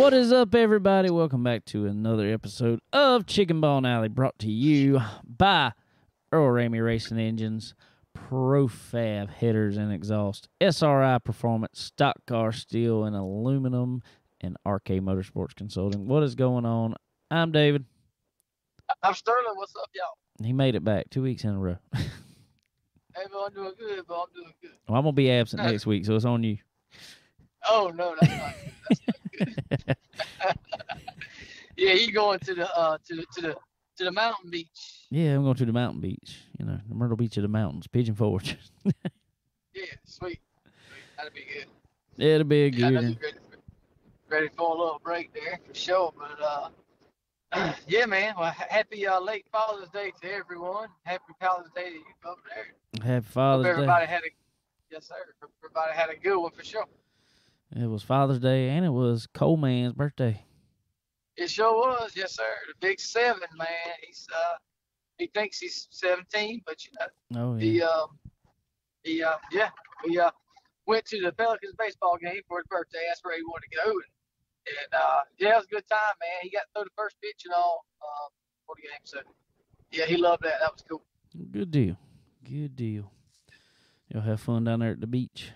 What is up, everybody? Welcome back to another episode of Chicken Bone Alley, brought to you by Earl Ramey Racing Engines, Profab Headers and Exhaust, SRI Performance, Stock Car Steel and Aluminum, and RK Motorsports Consulting. What is going on? I'm David. I'm Sterling. What's up, y'all? He made it back 2 weeks in a row. Hey, bro, I'm doing good, bro. I'm doing good. Well, I'm going to be absent next week, so it's on you. Oh, no, that's not good. That's not good. Yeah, you going to the mountain beach. Yeah, I'm going to the mountain beach. You know, the Myrtle Beach of the mountains, Pigeon Forge. Yeah, sweet. That'd be good. It'll be a Yeah, I know good. you're ready for a little break there, for sure. But, yeah, man. Well, happy late Father's Day to everyone. Happy Father's Day to you over there. Happy Father's Hope everybody Day. had a yes, sir. Hope everybody had a good one for sure. It was Father's Day, and it was Coleman's birthday. It sure was, yes, sir. The big 7, man. He thinks he's 17, but you know, Oh, yeah. we went to the Pelicans baseball game for his birthday. That's where he wanted to go, and yeah, it was a good time, man. He got to throw the first pitch and all for the game, so yeah, he loved that. That was cool. Good deal. Good deal. You'll have fun down there at the beach.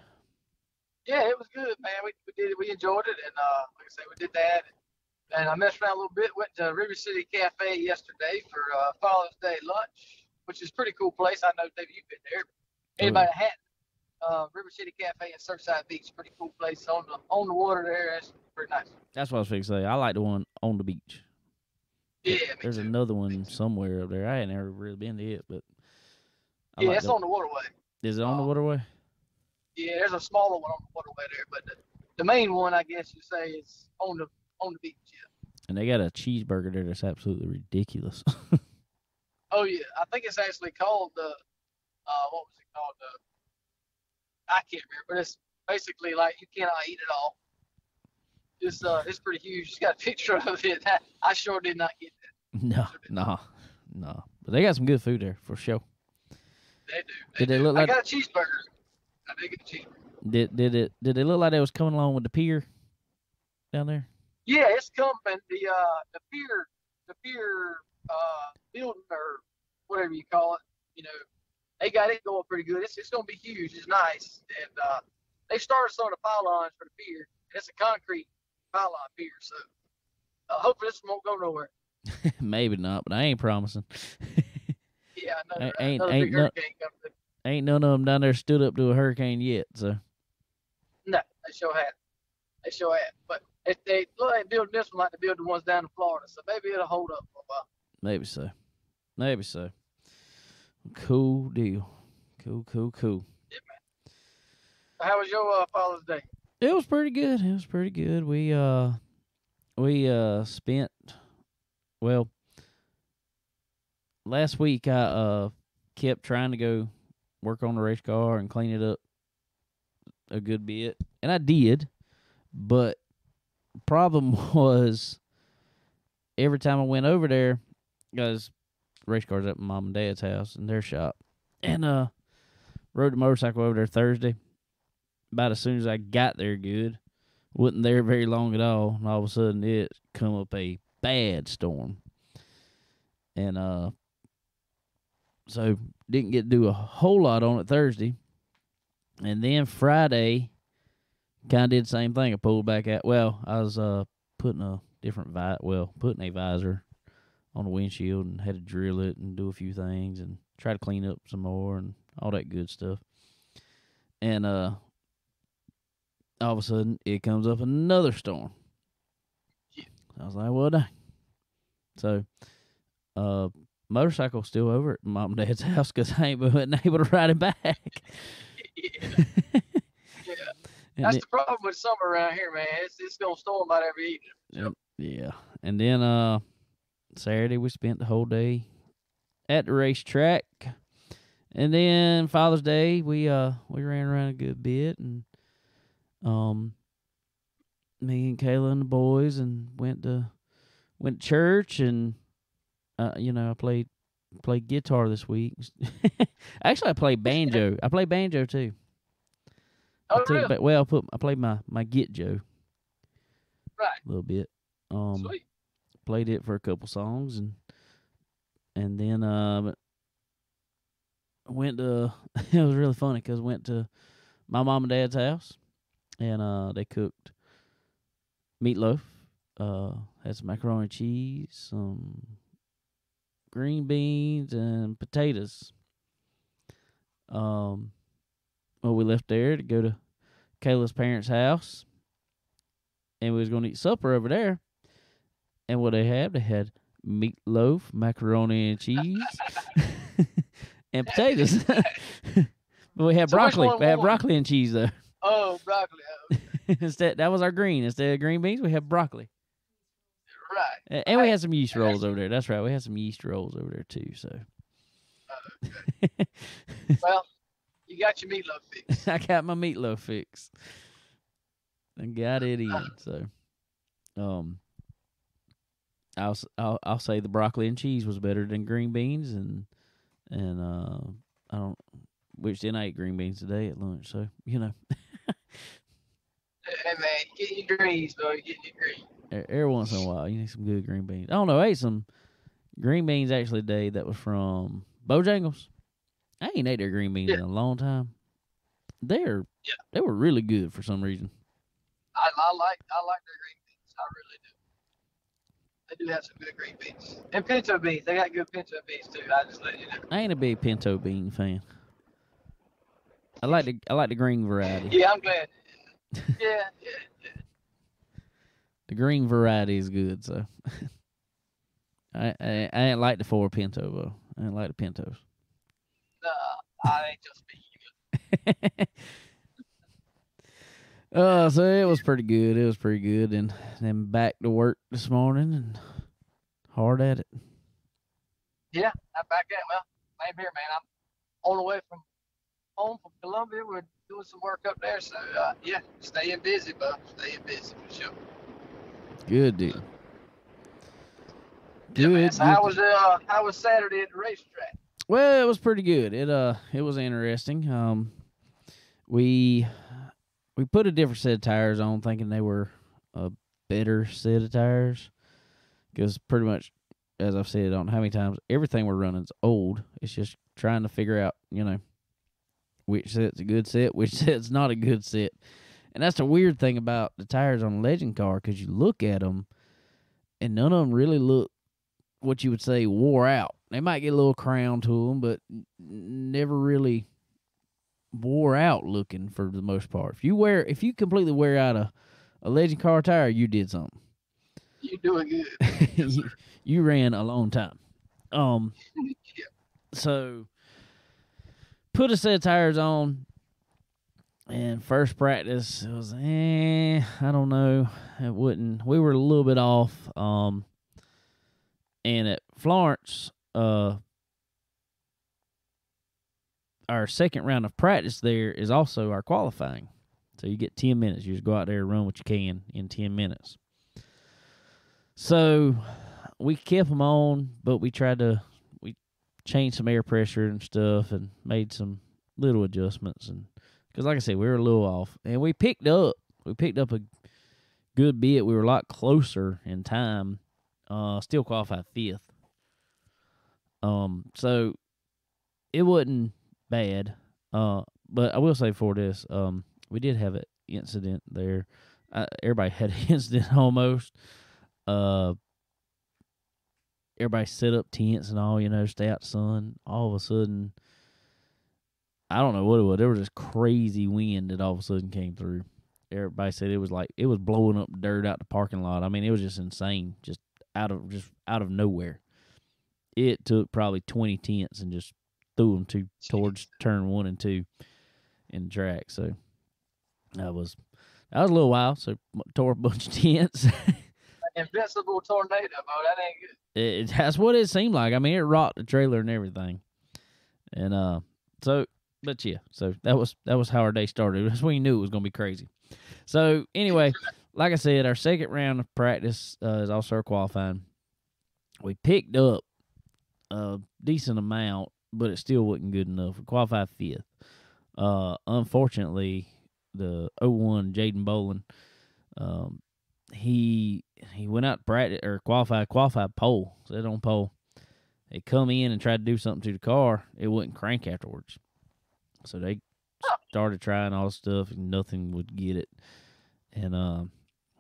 Yeah, it was good, man. We did it. We enjoyed it, and like I say, we did that. And I messed around a little bit. Went to River City Cafe yesterday for Father's Day lunch, which is a pretty cool place. I know, David, you've been there. Anybody that hadn't, River City Cafe at Surfside Beach, pretty cool place on the water there. That's pretty nice. That's what I was fixing to say. I like the one on the beach. Yeah, There's me too. another one somewhere up there. I ain't never really been to it, but Yeah, it's on the waterway. Is it on the waterway? Yeah, there's a smaller one on the waterway there, but the main one, I guess you say, is on the beach. Yeah. And they got a cheeseburger there that's absolutely ridiculous. Oh yeah, I think it's actually called the what was it called? I can't remember, but it's basically like you cannot eat it all. It's pretty huge. It's got a picture of it. I sure did not get that. No. But they got some good food there for sure. They do. Did they look like? I got a cheeseburger. I did get a cheeseburger. Did they look like they was coming along with the pier down there? Yeah, it's coming. The pier building or whatever you call it. You know, they got it going pretty good. It's gonna be huge. It's nice, and they started some of the pylons for the pier. It's a concrete pylon pier, so hopefully this won't go nowhere. Maybe not, but I ain't promising. Yeah, I know. Ain't Another big hurricane coming. Ain't none of them down there stood up to a hurricane yet, so. No, they sure have. But if they look like building this one like they build the ones down in Florida, so maybe it'll hold up for a while. Maybe so. Cool deal. Cool. Yeah, man. How was your Father's Day? It was pretty good. We spent, well, last week I kept trying to go work on the race car and clean it up a good bit, and I did, but the problem was every time I went over there, because race cars at my mom and dad's house in their shop, and rode the motorcycle over there Thursday. About as soon as I got there good, wasn't there very long at all, and all of a sudden it come up a bad storm. And so didn't get to do a whole lot on it Thursday. And then Friday, kind of did the same thing. I pulled back out. Well, I was putting a visor on the windshield and had to drill it and do a few things and try to clean up some more and all that good stuff. And all of a sudden, it comes up another storm. Yeah. I was like, well, dang. So, motorcycle still over at Mom and Dad's house because I ain't been able to ride it back. Yeah. That's the problem with summer around here, man. It's going to storm about every evening. Yeah. And then Saturday, we spent the whole day at the racetrack. And then Father's Day, we ran around a good bit, and me and Kayla and the boys, and went to church, and I played guitar this week. Actually, I played banjo. I played banjo too. Oh, really? Well, I played my Git Joe. Right. a little bit. Sweet. Played it for a couple songs, and then went to. It was really funny because went to my mom and dad's house, and they cooked meatloaf. Had some macaroni and cheese, some green beans, and potatoes. Well, we left there to go to Kayla's parents' house, and we was going to eat supper over there. And what they had meatloaf, macaroni and cheese, and potatoes. But we had broccoli. We had broccoli and cheese though. Oh, broccoli. Instead, that was our green. Instead of green beans, we had broccoli. Right. And we had some yeast rolls over there. That's right. We had some yeast rolls over there too. So. Okay. Well, you got your meatloaf fix. I got my meatloaf fix. And got it in. So, I'll say the broccoli and cheese was better than green beans, and I don't. Which then I ate green beans today at lunch. So Hey man, get your greens, bro. Get your greens. Every once in a while, you need some good green beans. I don't know. I ate some green beans actually today that was from Bojangles. I ain't ate their green beans in a long time. They were really good for some reason. I like their green beans. I really do. They do have some good green beans. And pinto beans. They got good pinto beans too. I just let you know. I ain't a big pinto bean fan. I like the green variety. Yeah, I'm glad. Yeah. The green variety is good, so I ain't like the 4 pinto though. I ain't like the pintos. Nah, I ain't just speaking. So it was pretty good. It was pretty good, and then back to work this morning and hard at it. Yeah, I'm back at it. Well, same here, man. I'm on the way from home from Columbia. We're doing some work up there, so yeah, staying busy, bud. Staying busy for sure. Good deal. Yeah, man. So how was Saturday at the racetrack? Well, it was pretty good. It was interesting. We put a different set of tires on, thinking they were a better set of tires, because pretty much, as I've said, I don't know how many times, everything we're running is old. It's just trying to figure out, which set's a good set, which set's not a good set. And that's the weird thing about the tires on a legend car, because you look at them, and none of them really look what you would say wore out. They might get a little crown to them, but never really wore out looking for the most part. If you completely wear out a legend car tire, you did something. You doing good. Yes, you ran a long time. Yeah. So put a set of tires on, and first practice it was I don't know. It wouldn't. We were a little bit off. And at Florence, our second round of practice there is also our qualifying. So you get 10 minutes. You just go out there and run what you can in 10 minutes. So we kept them on, but we changed some air pressure and stuff and made some little adjustments. And because, like I said, we were a little off. And we picked up a good bit. We were a lot closer in time. Still qualified 5th. So it wasn't bad. But I will say for this, we did have an incident there. Everybody had an incident almost. Everybody set up tents and all, stay out the sun. All of a sudden, I don't know what it was. There was this crazy wind that all of a sudden came through. Everybody said it was blowing up dirt out the parking lot. I mean, it was just insane. Just out of nowhere. It took probably 20 tents and just threw them towards turn 1 and 2 in the track. So that was a little wild. So tore a bunch of tents. Invincible tornado, bro. That ain't good. That's what it seemed like. I mean, it rocked the trailer and everything. And so that was how our day started. That's when you knew it was gonna be crazy. So anyway, like I said, our second round of practice is also our qualifying. We picked up a decent amount, but it still wasn't good enough. We qualified 5th. Unfortunately, the 01 Jaden Bolin he went out to practice or qualified pole, set on pole. They come in and tried to do something to the car. It wouldn't crank afterwards. So they started trying all stuff and nothing would get it. And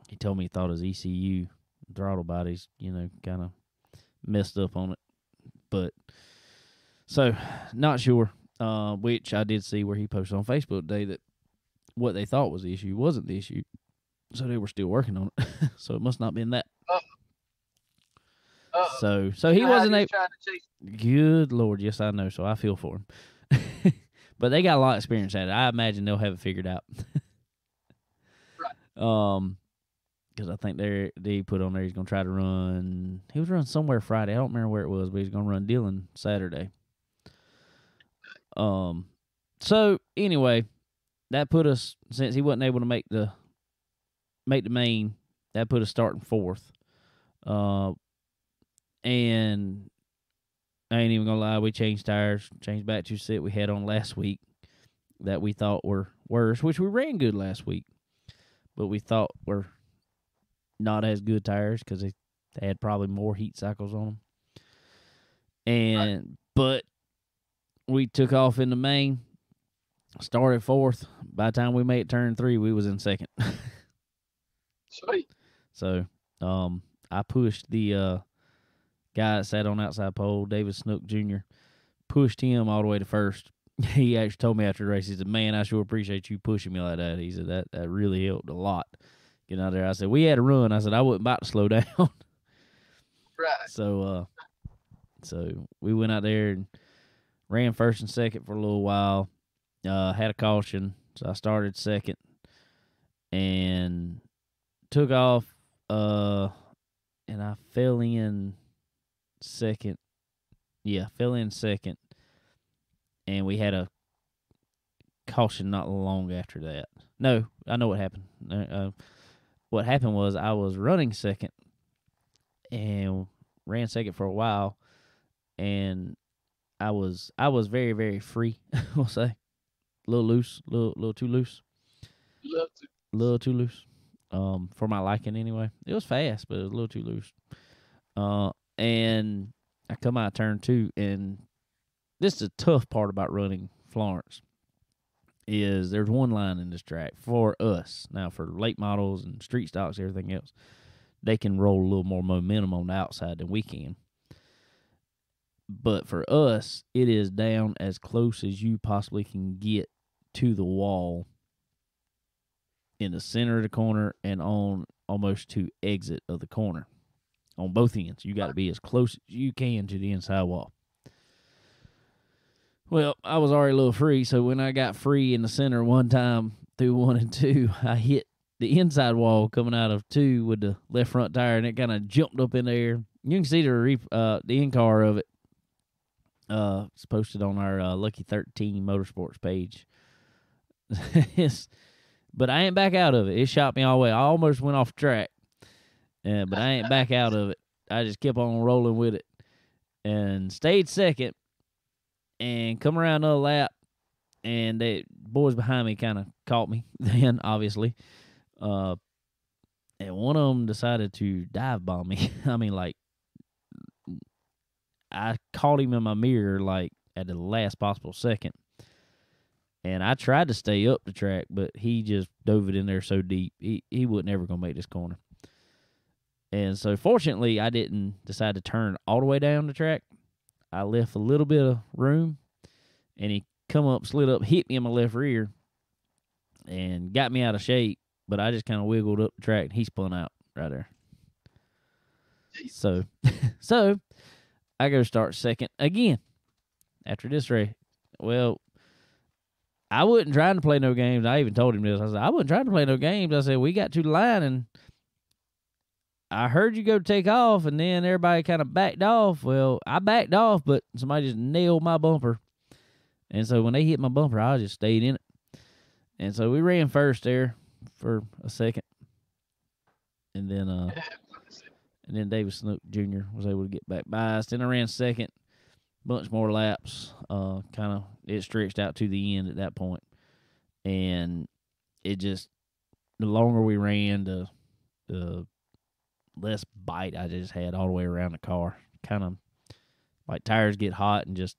he told me he thought his ECU throttle bodies, kind of messed up on it. But so not sure. Which I did see where he posted on Facebook today that what they thought was the issue wasn't the issue. So they were still working on it. So it must not have been that. So he wasn't able. Good Lord, yes I know. So I feel for him. But they got a lot of experience at it. I imagine they'll have it figured out. Right. Because I think they put on there he's gonna try to run. He was running somewhere Friday. I don't remember where it was, but he's gonna run Dillon Saturday. So anyway, that put us, since he wasn't able to make the main, that put us starting fourth. And I ain't even gonna lie, we changed tires, changed back to set we had on last week that we thought were worse, which we ran good last week, but we thought were not as good tires because they had probably more heat cycles on them. But we took off in the main, started fourth. By the time we made turn 3, we was in second. Sweet. So I pushed the guy that sat on outside pole, David Snook Jr., pushed him all the way to first. He actually told me after the race, he said, "Man, I sure appreciate you pushing me like that." He said, that really helped a lot. Getting out there. I said, we had a run. I said, I wasn't about to slow down. Right. So we went out there and ran first and second for a little while. Had a caution, so I started second and took off. And I fell in second. Yeah, fell in second. And we had a caution not long after that. No, I know what happened. What happened was I was running second and ran second for a while, and I was very, very free, we'll say. A little loose, little too loose. A little too loose. For my liking anyway. It was fast, but it was a little too loose. And I come out of turn 2, and this is the tough part about running Florence. Is there's one line in this track for us. Now, for late models and street stocks, everything else, they can roll a little more momentum on the outside than we can. But for us, it is down as close as you possibly can get to the wall in the center of the corner and on almost to exit of the corner. On both ends, you got to be as close as you can to the inside wall. Well, I was already a little free, so when I got free in the center one time through 1 and 2, I hit the inside wall coming out of 2 with the left front tire, and it kind of jumped up in the air. You can see the in-car of it. It's posted on our Lucky 13 Motorsports page. But I ain't back out of it. It shot me all the way. I almost went off track, but I ain't back out of it. I just kept on rolling with it and stayed second. And come around another lap, and the boys behind me kind of caught me then, obviously. And one of them decided to dive bomb me. I mean, like, I caught him in my mirror, like, at the last possible second. And I tried to stay up the track, but he just dove it in there so deep. He wasn't ever going to make this corner. And so, fortunately, I didn't decide to turn all the way down the track. I left a little bit of room, and he come up, slid up, hit me in my left rear, and got me out of shape. But I just kind of wiggled up the track, and he spun out right there. So I go start second again after this race. Well, I wasn't trying to play no games. I even told him this. I said, I wasn't trying to play no games. I said, we got to the line, and I heard you go take off, and then everybody kind of backed off. Well, I backed off, but somebody just nailed my bumper. And so when they hit my bumper, I just stayed in it. And so we ran first there for a second. And then David Snook Jr. was able to get back by us. Then I ran second, bunch more laps. It stretched out to the end at that point. And it just, the longer we ran, the less bite I just had all the way around the car. Kind of like tires get hot and just,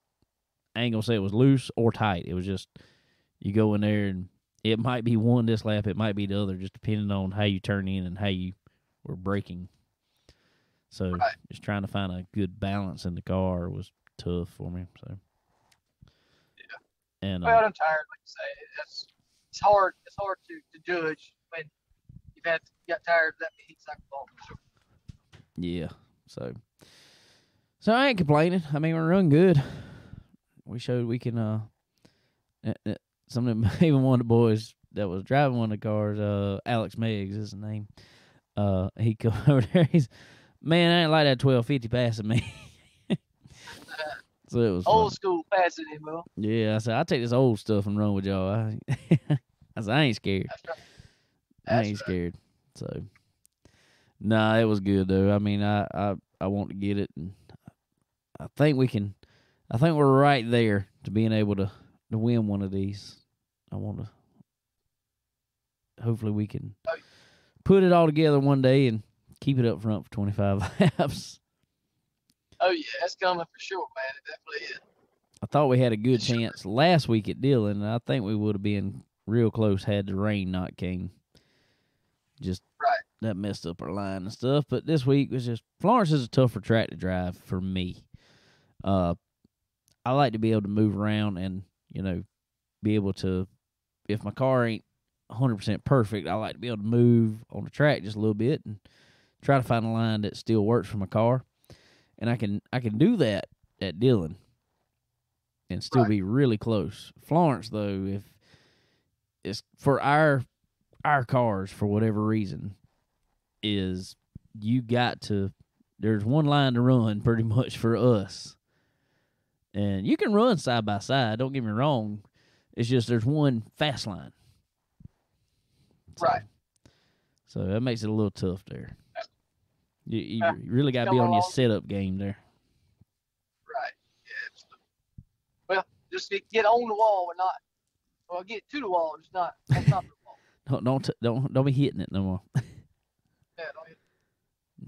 I ain't gonna say it was loose or tight. It was just, you go in there and it might be one this lap, it might be the other, just depending on how you turn in and how you were braking. So just trying to find a good balance in the car was tough for me. So yeah, and well, I'm tired. Like you say, it's hard. It's hard to judge when you've got tired of that heat cycle long for sure. Yeah, so I ain't complaining. I mean, we're running good. We showed we can. Some of them, even one of the boys that was driving one of the cars, Alex Meggs is his name. He come over there. He's, man, I ain't like that 1250 passing me. So it was old funny. School passing him, Will. Yeah, I said I'll take this old stuff and run with y'all. I said I ain't scared. That's right. I ain't scared. So, nah, it was good though. I mean, I want to get it, and I think we can. I think we're right there to being able to win one of these. I want to. Hopefully, we can put it all together one day and keep it up front for 25 laps. Oh yeah, that's coming for sure, man. It definitely is. I thought we had a good chance last week at Dillon, and I think we would have been real close had the rain not came. Just that messed up our line and stuff. But this week was just, Florence is a tougher track to drive for me. I like to be able to move around and, be able to, if my car ain't 100% perfect, I like to be able to move on the track just a little bit and try to find a line that still works for my car. And I can do that at Dillon and still be really close. Florence, though, if it's for our cars, for whatever reason, is you got to, there's one line to run pretty much for us. And you can run side by side, don't get me wrong. It's just there's one fast line. So that makes it a little tough there. You really got to be on your setup game there. Right. Yeah, absolutely. Well, just get on the wall and get to the wall, just not on top of the wall. Don't be hitting it no more. Yeah, don't hit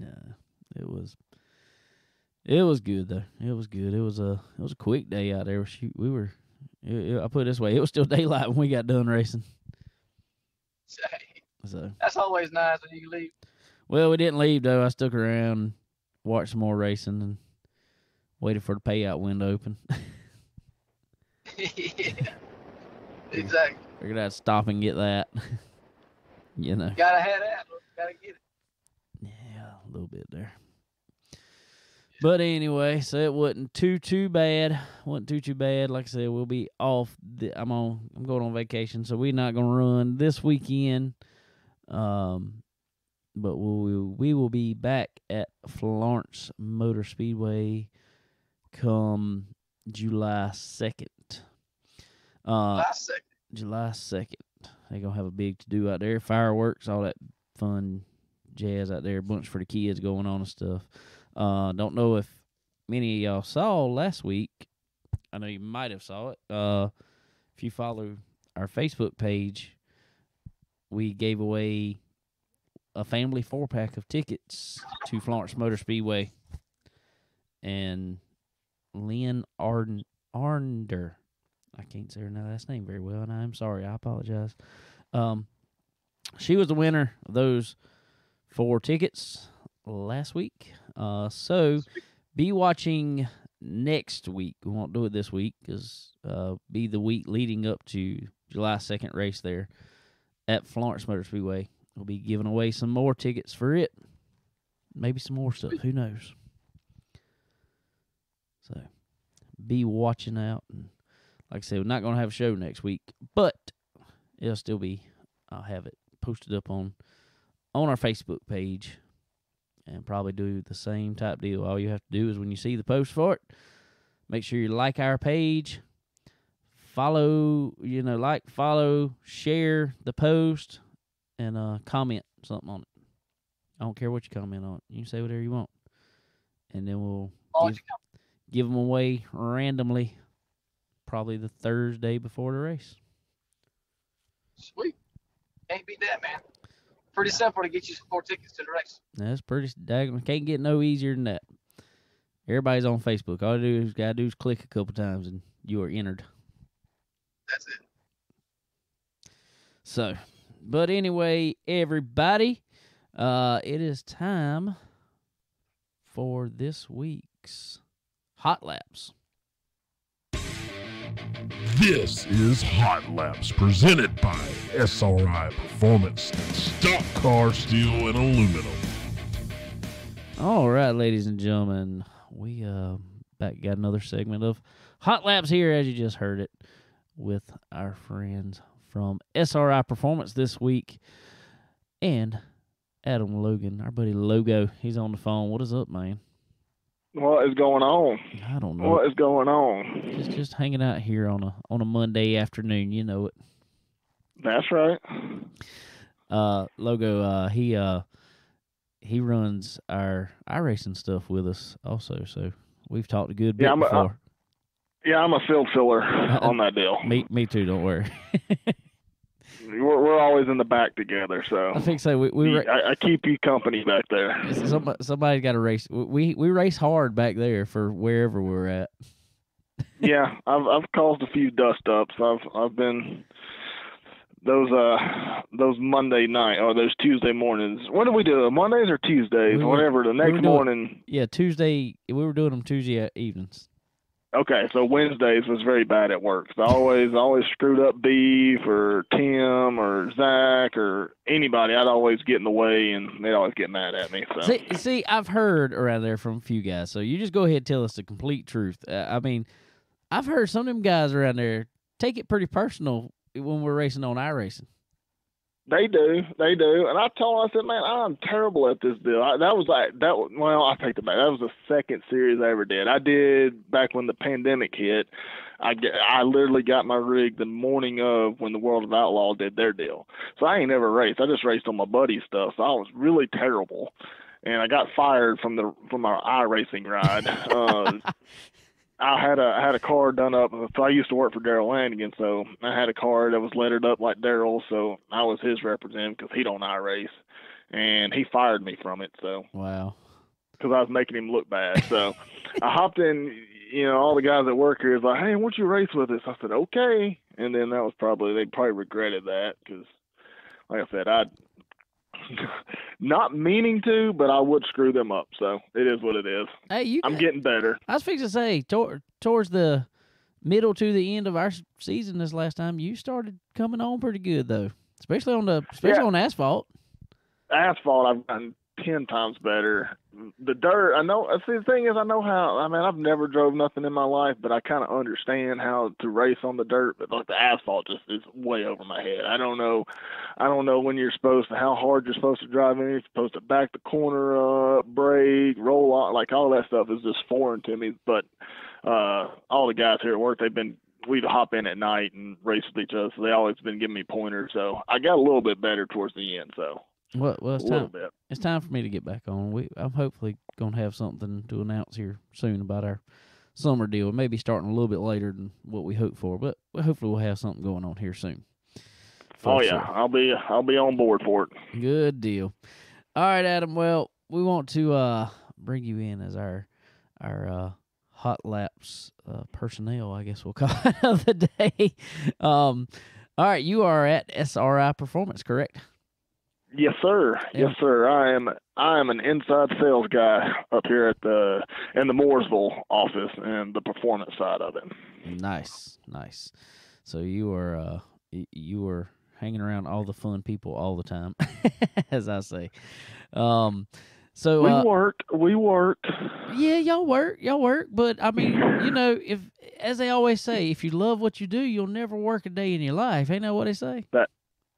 it. No, it was good though. It was good. It was a quick day out there. Shoot, I put it this way, it was still daylight when we got done racing. So that's always nice when you leave. Well, we didn't leave though. I stuck around, watched some more racing, and waited for the payout window to open. Yeah, exactly. Figured I'd stop and get that. Gotta have that. Gotta get it. Yeah, a little bit there. But anyway, so it wasn't too bad. Wasn't too bad. Like I said, we'll be off. I'm going on vacation, so we're not gonna run this weekend. But we will be back at Florence Motor Speedway come July 2nd. July 2nd. They're going to have a big to-do out there. Fireworks, all that fun jazz out there. A bunch for the kids going on and stuff. Don't know if many of y'all saw last week. I know you might have saw it. If you follow our Facebook page, we gave away a family 4-pack of tickets to Florence Motor Speedway. And Lynn Arnder, I can't say her last name very well, and I'm sorry. I apologize. She was the winner of those 4 tickets last week. So be watching next week. We won't do it this week because be the week leading up to July 2nd race there at Florence Motor Speedway. We'll be giving away some more tickets for it. Maybe some more stuff. Who knows? So be watching out. And like I said, we're not going to have a show next week, but it'll still be, I'll have it posted up on our Facebook page and probably do the same type deal. All you have to do is when you see the post for it, make sure you like our page, follow, share the post, and comment something on it. I don't care what you comment on it. You can say whatever you want. And then we'll give them away randomly probably the Thursday before the race. Sweet. Can't beat that, man. pretty simple to get you some 4 tickets to the race. That's pretty daggone. Can't get no easier than that. Everybody's on Facebook. All you gotta do is click a couple times and you are entered. That's it. So, but anyway, everybody, it is time for this week's Hot Laps. This is Hot Laps, presented by SRI Performance and Stock Car Steel and Aluminum. All right, ladies and gentlemen, we got another segment of Hot Laps here, as you just heard it, with our friends from SRI Performance this week, and Adam Logan, our buddy Logo. He's on the phone. What is up, man? What is going on? I don't know. What is going on? Just hanging out here on a Monday afternoon. You know it. That's right. Logo. He runs our iRacing stuff with us also. So we've talked a good bit before. I'm a field filler on that deal. Me too. Don't worry. We're always in the back together, so I think so. I keep you company back there. Somebody's got to race. We race hard back there for wherever we're at. Yeah, I've caused a few dust ups. I've been those Monday night or those Tuesday mornings. When do we do them? Mondays or Tuesdays? Whatever. The next morning. Yeah, Tuesday. We were doing them Tuesday evenings. Okay, so Wednesdays was very bad at work. So I always screwed up Beef or Tim or Zach or anybody. I'd always get in the way, and they'd always get mad at me. So see, I've heard around there from a few guys. So you just go ahead and tell us the complete truth. I mean, I've heard some of them guys around there take it pretty personal when we're racing on iRacing. They do, and I told them, I said, man, I'm terrible at this deal. I take it back. That was the second series I ever did. I did back when the pandemic hit. I literally got my rig the morning of when the World of Outlaw did their deal. So I ain't never raced. I just raced on my buddy's stuff. So I was really terrible, and I got fired from our iRacing ride. I had a car done up. So I used to work for Daryl Lanigan, so I had a car that was lettered up like Daryl, so I was his representative because he don't iRace, and he fired me from it. So wow, because I was making him look bad. So I hopped in. All the guys that work here is like, hey, why don't you race with us? I said, okay, and then they probably regretted that because, like I said, not meaning to, but I would screw them up. So it is what it is. Hey, I'm getting better. I was fixing to say, towards the middle to the end of our season this last time, you started coming on pretty good though, especially on asphalt. Asphalt, I've gotten 10 times better. The dirt, I know. See, the thing is, I know how. I mean, I've never drove nothing in my life, but I kind of understand how to race on the dirt. But like the asphalt, just is way over my head. I don't know when how hard you're supposed to drive in. You're supposed to back the corner up, brake, roll on, like all that stuff is just foreign to me. But all the guys here at work, we'd hop in at night and race with each other. So they always been giving me pointers. So I got a little bit better towards the end. So. Well, it's time for me to get back on. I'm hopefully going to have something to announce here soon about our summer deal. Maybe starting a little bit later than what we hope for, but hopefully we'll have something going on here soon. Sure. I'll be on board for it. Good deal. All right, Adam. Well, we want to bring you in as our Hot Laps personnel, I guess we'll call it, of the day. All right, you are at SRI Performance, correct? Yes, sir. Yeah. Yes, sir. I am an inside sales guy up here in the Mooresville office and the performance side of it. Nice. So you are hanging around all the fun people all the time, as I say. So we work. Yeah, y'all work. But I mean, if, as they always say, if you love what you do, you'll never work a day in your life. Ain't that what they say?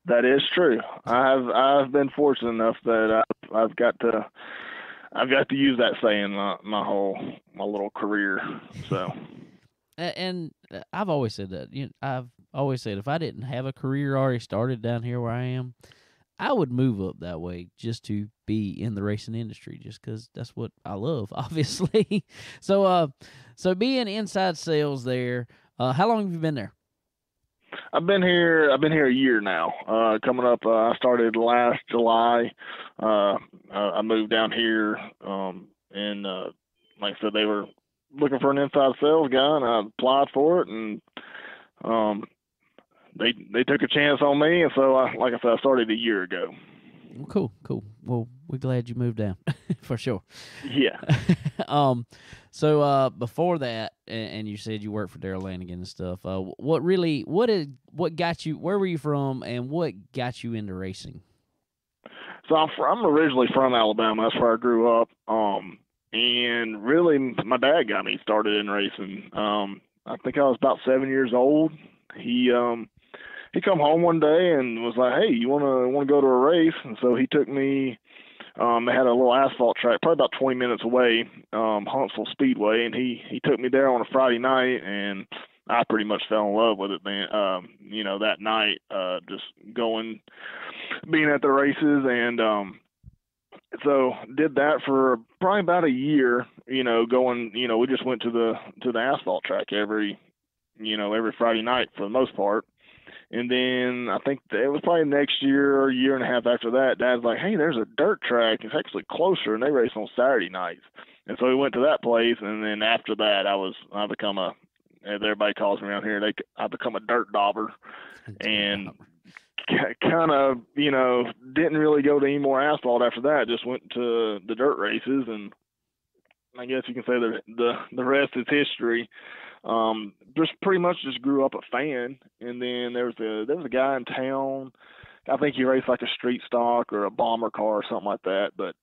That is true. I've been fortunate enough that I've got to use that saying my little career. So, and I've always said that. I've always said if I didn't have a career already started down here where I am, I would move up that way just to be in the racing industry, just because that's what I love, obviously. So being inside sales there, how long have you been there? I've been here a year now. Coming up, I started last July. I moved down here, and like I said, they were looking for an inside sales guy, and I applied for it, and they took a chance on me, and so like I said, I started a year ago. Well, cool. Well, we're glad you moved down for sure. Yeah. So before that, and you said you worked for Daryl Lanigan and stuff. What got you? Where were you from, and what got you into racing? So I'm originally from Alabama. That's where I grew up. And really, my dad got me started in racing. I think I was about 7 years old. He come home one day and was like, "Hey, you wanna go to a race?" And so he took me. They had a little asphalt track, probably about 20 minutes away, Huntsville Speedway, and he took me there on a Friday night, and I pretty much fell in love with it. Then, that night, just being at the races, and so did that for probably about a year. We just went to the asphalt track every Friday night for the most part. And then I think it was probably next year or a year and a half after that, Dad's like, "Hey, there's a dirt track. It's actually closer, and they race on Saturday nights." And so we went to that place. And then after that, I become as everybody calls me around here, I become a dirt dauber, and kind of didn't really go to any more asphalt after that. Just went to the dirt races, and I guess you can say the rest is history. Just pretty much just grew up a fan, and then there was a guy in town. I think he raced like a street stock or a bomber car or something like that. But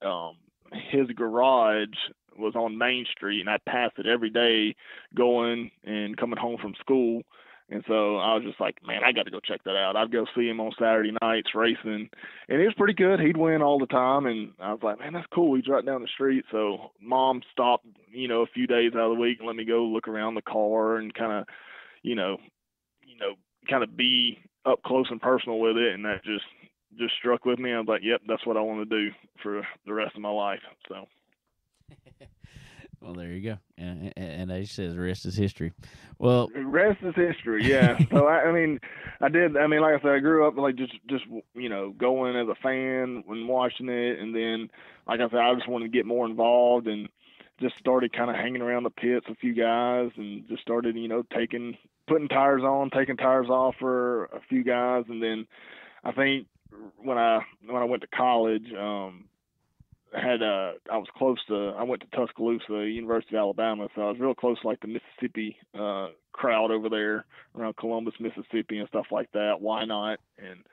his garage was on Main Street, and I passed it every day going and coming home from school. And so I was just like, man, I got to go check that out. I'd go see him on Saturday nights racing, and he was pretty good. He'd win all the time, and I was like, man, that's cool. He's right down the street. So Mom stopped, a few days out of the week and let me go look around the car and kind of, kind of be up close and personal with it. And that just struck with me. I was like, yep, that's what I want to do for the rest of my life. So. Well, there you go. And as you said, the rest is history. Well, the rest is history. Yeah. So I did. Like I said, I grew up like just going as a fan and watching it, and then like I said, I just wanted to get more involved and just started kind of hanging around the pits with a few guys, and just started putting tires on, taking tires off for a few guys, and then I think when I went to college. I went to Tuscaloosa, University of Alabama, so I was real close to like the Mississippi crowd over there around Columbus, Mississippi and stuff like that. Why not? And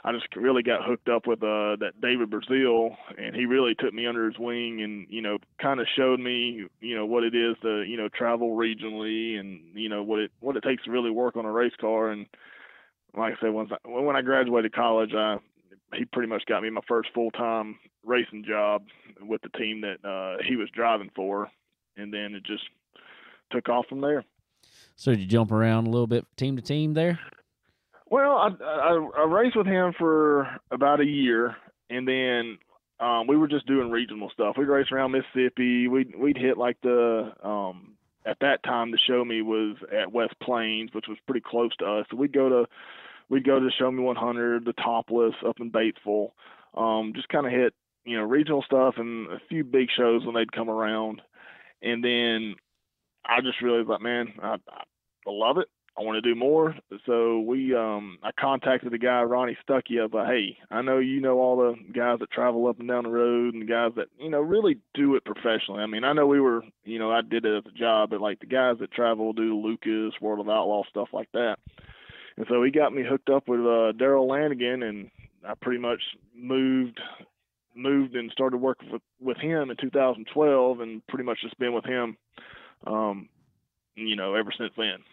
I just really got hooked up with that David Brazil, and he really took me under his wing and, kind of showed me, what it is to, travel regionally and, what it takes to really work on a race car. And like I said, when I graduated college, he pretty much got me my first full-time racing job with the team that he was driving for, and then it just took off from there. So did you jump around a little bit team to team there? Well, I raced with him for about a year, and then we were just doing regional stuff. We'd race around Mississippi. We'd hit like at that time the Show Me was at West Plains, which was pretty close to us. So we'd go to Show Me 100, the Topless up in Batesville. Just kind of hit, regional stuff and a few big shows when they'd come around. And then I just really thought, man, I love it. I want to do more. So I contacted the guy, Ronnie Stuckey. I was like, hey, I know all the guys that travel up and down the road and the guys that, really do it professionally. I know we were, I did it as a job, but like the guys that travel, do Lucas, World of Outlaw, stuff like that. And so he got me hooked up with Daryl Lanigan, and I pretty much moved and started working with him in 2012, and pretty much just been with him, ever since then.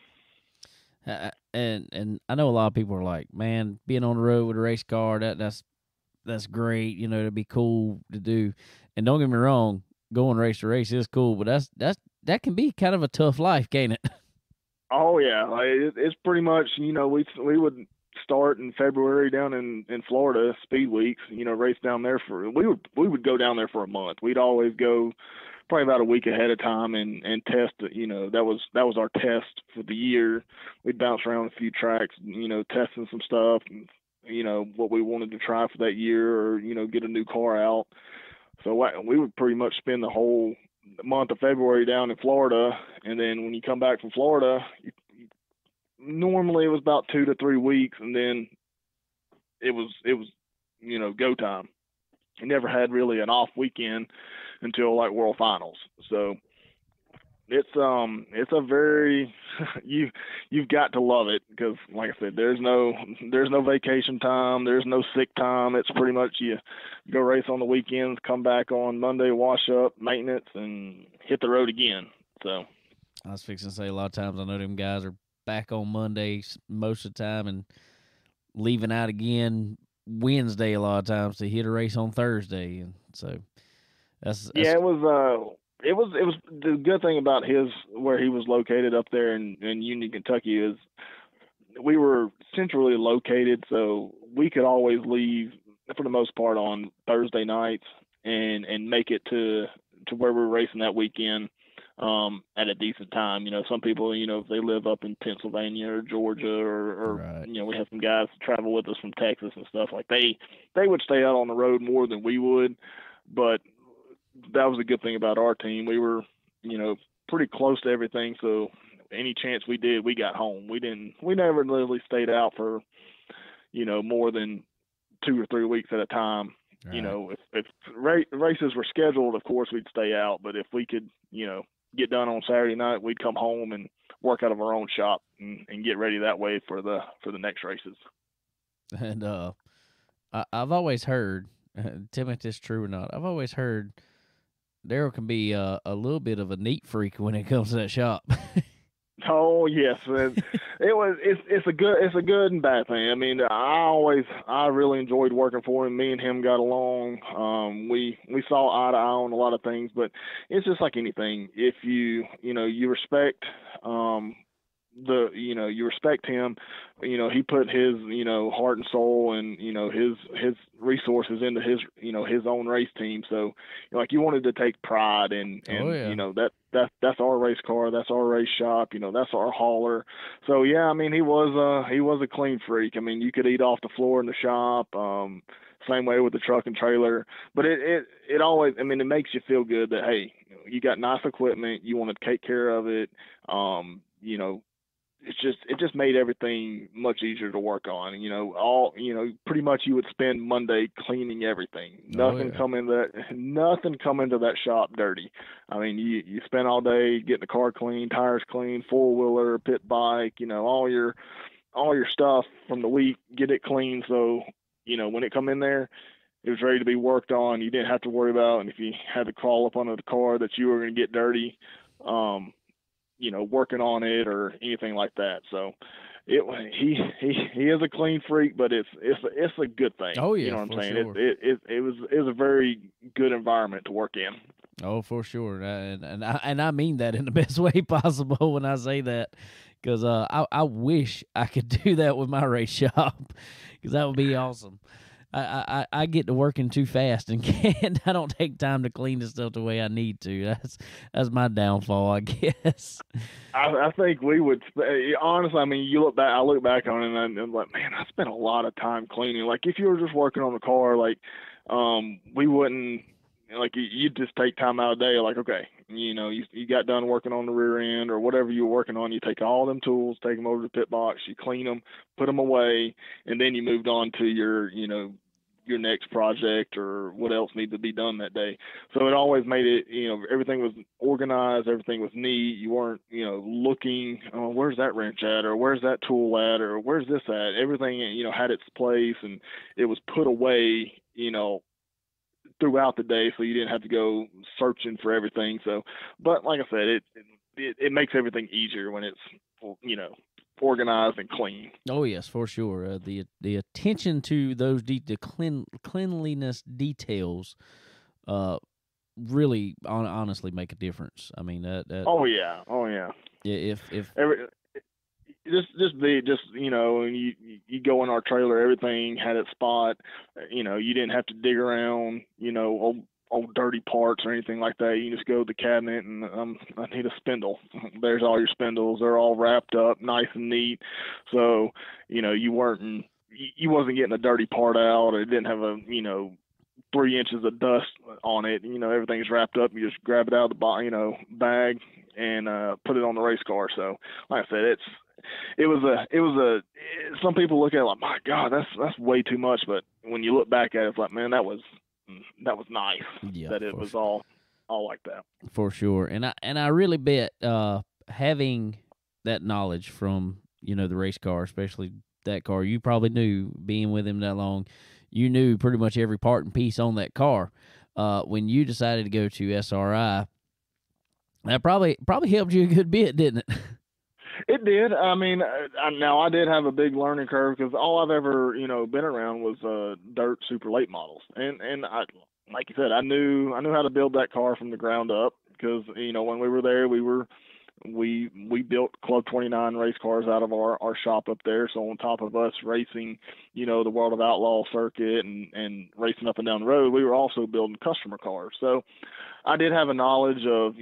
And I know a lot of people are like, man, being on the road with a race car, that's great, it'd be cool to do. And don't get me wrong, going race to race is cool, but that can be kind of a tough life, can't it? Oh yeah, it's pretty much we would start in February down in Florida, Speed Weeks, race down there we would go down there for a month. We'd always go probably about a week ahead of time and test. That was our test for the year. We'd bounce around a few tracks, testing some stuff, and, what we wanted to try for that year, or get a new car out. So we would pretty much spend the whole month of February down in Florida, and then when you come back from Florida, normally it was about 2 to 3 weeks, and then it was go time. We never had really an off weekend until like World Finals. So it's a very you've got to love it, because like I said, there's no vacation time, there's no sick time. It's pretty much you go race on the weekends, come back on Monday, wash up, maintenance, and hit the road again. So I was fixing to say, a lot of times I know them guys are back on Monday most of the time and leaving out again Wednesday a lot of times to hit a race on Thursday, and so that's it was the good thing about where he was located up there in Union, Kentucky, is we were centrally located, so we could always leave for the most part on Thursday nights and make it to where we were racing that weekend at a decent time. Some people, if they live up in Pennsylvania or Georgia or right. We have some guys travel with us from Texas and stuff, like they would stay out on the road more than we would, but that was a good thing about our team. We were, pretty close to everything. So any chance we did, we got home. We never literally stayed out for, more than 2 or 3 weeks at a time. Right. If races were scheduled, of course we'd stay out. But if we could, get done on Saturday night, we'd come home and work out of our own shop and get ready that way for the next races. And I've always heard, tell me if this is true or not, I've always heard Daryl can be a little bit of a neat freak when it comes to that shop. Oh yes, it's a good and bad thing. I mean, I really enjoyed working for him. Me and him got along. We saw eye to eye on a lot of things, but it's just like anything. If you respect you respect him, he put his heart and soul and his resources into his own race team. So like, you wanted to take pride in that's our race car, that's our race shop, that's our hauler. So yeah, I mean, he was a clean freak. I mean, you could eat off the floor in the shop. Same way with the truck and trailer, but it always, I mean, it makes you feel good that, hey, you got nice equipment, you want to take care of it. It just made everything much easier to work on. Pretty much you would spend Monday cleaning everything. Nothing come into that shop dirty. I mean, you spend all day getting the car clean, tires clean, four-wheeler, pit bike, all your stuff from the week, get it clean. So, when it come in there, it was ready to be worked on. You didn't have to worry about, and if you had to crawl up under the car, that you were going to get dirty. Working on it or anything like that. So he is a clean freak, but it's a good thing. Oh yeah, you know what I'm saying? Sure. It was a very good environment to work in. Oh, for sure, and I mean that in the best way possible when I say that, because I wish I could do that with my race shop, because that would be awesome. I get to working too fast and I don't take time to clean the stuff the way I need to. That's my downfall, I guess. I think we would, honestly, I mean, I look back on it and I'm like, man, I spent a lot of time cleaning. Like, if you were just working on the car, like, we wouldn't, like, you'd just take time out of the day, like, okay, you got done working on the rear end or whatever you were working on, you take all them tools, take them over to the pit box, you clean them, put them away, and then you moved on to your next project or what else needed to be done that day. So it always made it, everything was organized, everything was neat. You weren't, looking, oh, where's that wrench at, or where's that tool at, or where's this at? Everything, had its place, and it was put away, throughout the day, so you didn't have to go searching for everything. So, but like I said, it makes everything easier when it's, organized and clean. Oh yes, for sure. The attention to those cleanliness details, really honestly make a difference. I mean that. Oh yeah. If you go in our trailer, everything had its spot. You didn't have to dig around, old dirty parts or anything like that. You can just go to the cabinet and I need a spindle. There's all your spindles. They're all wrapped up nice and neat. So, you wasn't getting a dirty part out. It didn't have 3 inches of dust on it. Everything's wrapped up. You just grab it out of the bag and put it on the race car. So, like I said, some people look at it like, my God, that's way too much. But when you look back at it, it's like, man, that was nice. Yeah, that it was all like that. For sure. And I really bet having that knowledge from, the race car, especially that car, you probably knew, being with him that long, you knew pretty much every part and piece on that car. When you decided to go to SRI, that probably helped you a good bit, didn't it? It did. I mean, now I did have a big learning curve because all I've ever, been around was dirt super late models, and I, like you said, I knew how to build that car from the ground up because when we were there, we built Club 29 race cars out of our shop up there. So on top of us racing, the World of Outlaw circuit and racing up and down the road, we were also building customer cars. So I did have a knowledge of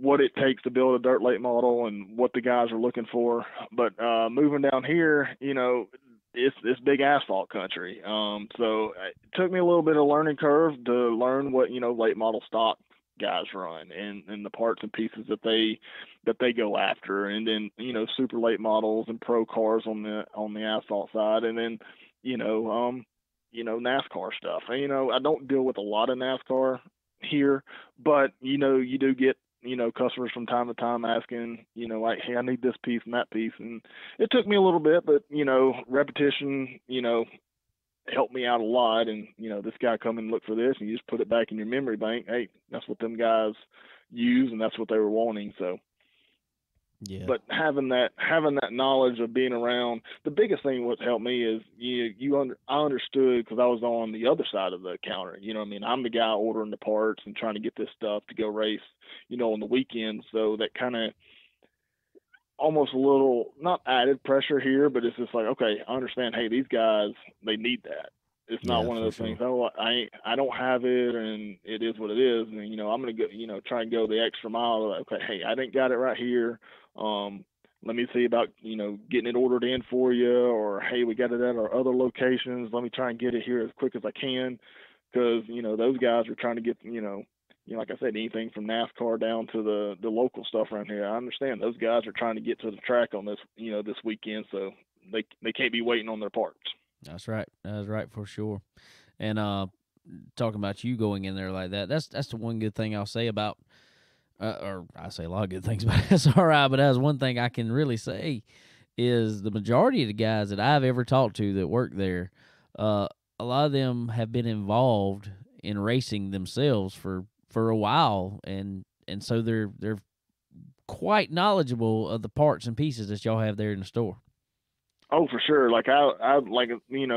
what it takes to build a dirt late model and what the guys are looking for. But moving down here, it's big asphalt country. So it took me a little bit of learning curve to learn what, late model stock guys run and the parts and pieces that they go after. And then, super late models and pro cars on the asphalt side. And then, NASCAR stuff. And, I don't deal with a lot of NASCAR here, but, you do get, customers from time to time asking, like, hey, I need this piece and that piece. And it took me a little bit, but, repetition, helped me out a lot. And, this guy come and look for this and you just put it back in your memory bank. Hey, that's what them guys use and that's what they were wanting. So, yeah. But having that knowledge of being around, the biggest thing what helped me is I understood because I was on the other side of the counter. I'm the guy ordering the parts and trying to get this stuff to go race, on the weekends. So that kind of almost a little, not added pressure here, but it's just like, okay, I understand. Hey, these guys, they need that. It's not one of those things. Oh, I don't have it, and it is what it is. And I'm gonna go, try and go the extra mile. Like, okay, hey, I didn't got it right here. Let me see about getting it ordered in for you, or hey, we got it at our other locations. Let me try and get it here as quick as I can, because those guys are trying to get like I said, anything from NASCAR down to the local stuff around here. I understand those guys are trying to get to the track on this this weekend, so they can't be waiting on their parts. That's right. That's right for sure. And talking about you going in there like that, that's the one good thing I'll say about, or I say a lot of good things about SRI, but that's one thing I can really say is the majority of the guys that I've ever talked to that work there, a lot of them have been involved in racing themselves for a while, and so they're quite knowledgeable of the parts and pieces that y'all have there in the store. Oh, for sure. Like I like me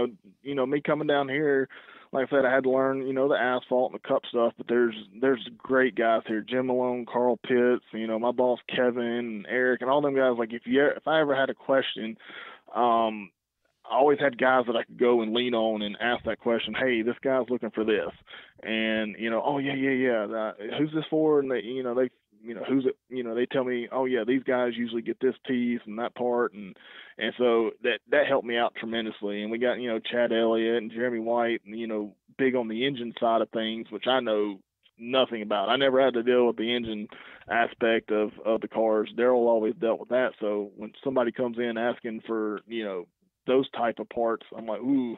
coming down here, like I said, I had to learn the asphalt and the cup stuff. But there's great guys here: Jim Malone, Carl Pitts, my boss Kevin and Eric, and all them guys. Like if I ever had a question, I always had guys that I could go and lean on and ask that question. Hey, this guy's looking for this, and oh yeah. Who's this for? And they who's it? They tell me, oh yeah, these guys usually get this piece and that part, and so that helped me out tremendously. And we got Chad Elliott and Jeremy White, and big on the engine side of things, which I know nothing about. I never had to deal with the engine aspect of the cars. Daryl always dealt with that. So when somebody comes in asking for those type of parts, I'm like, ooh,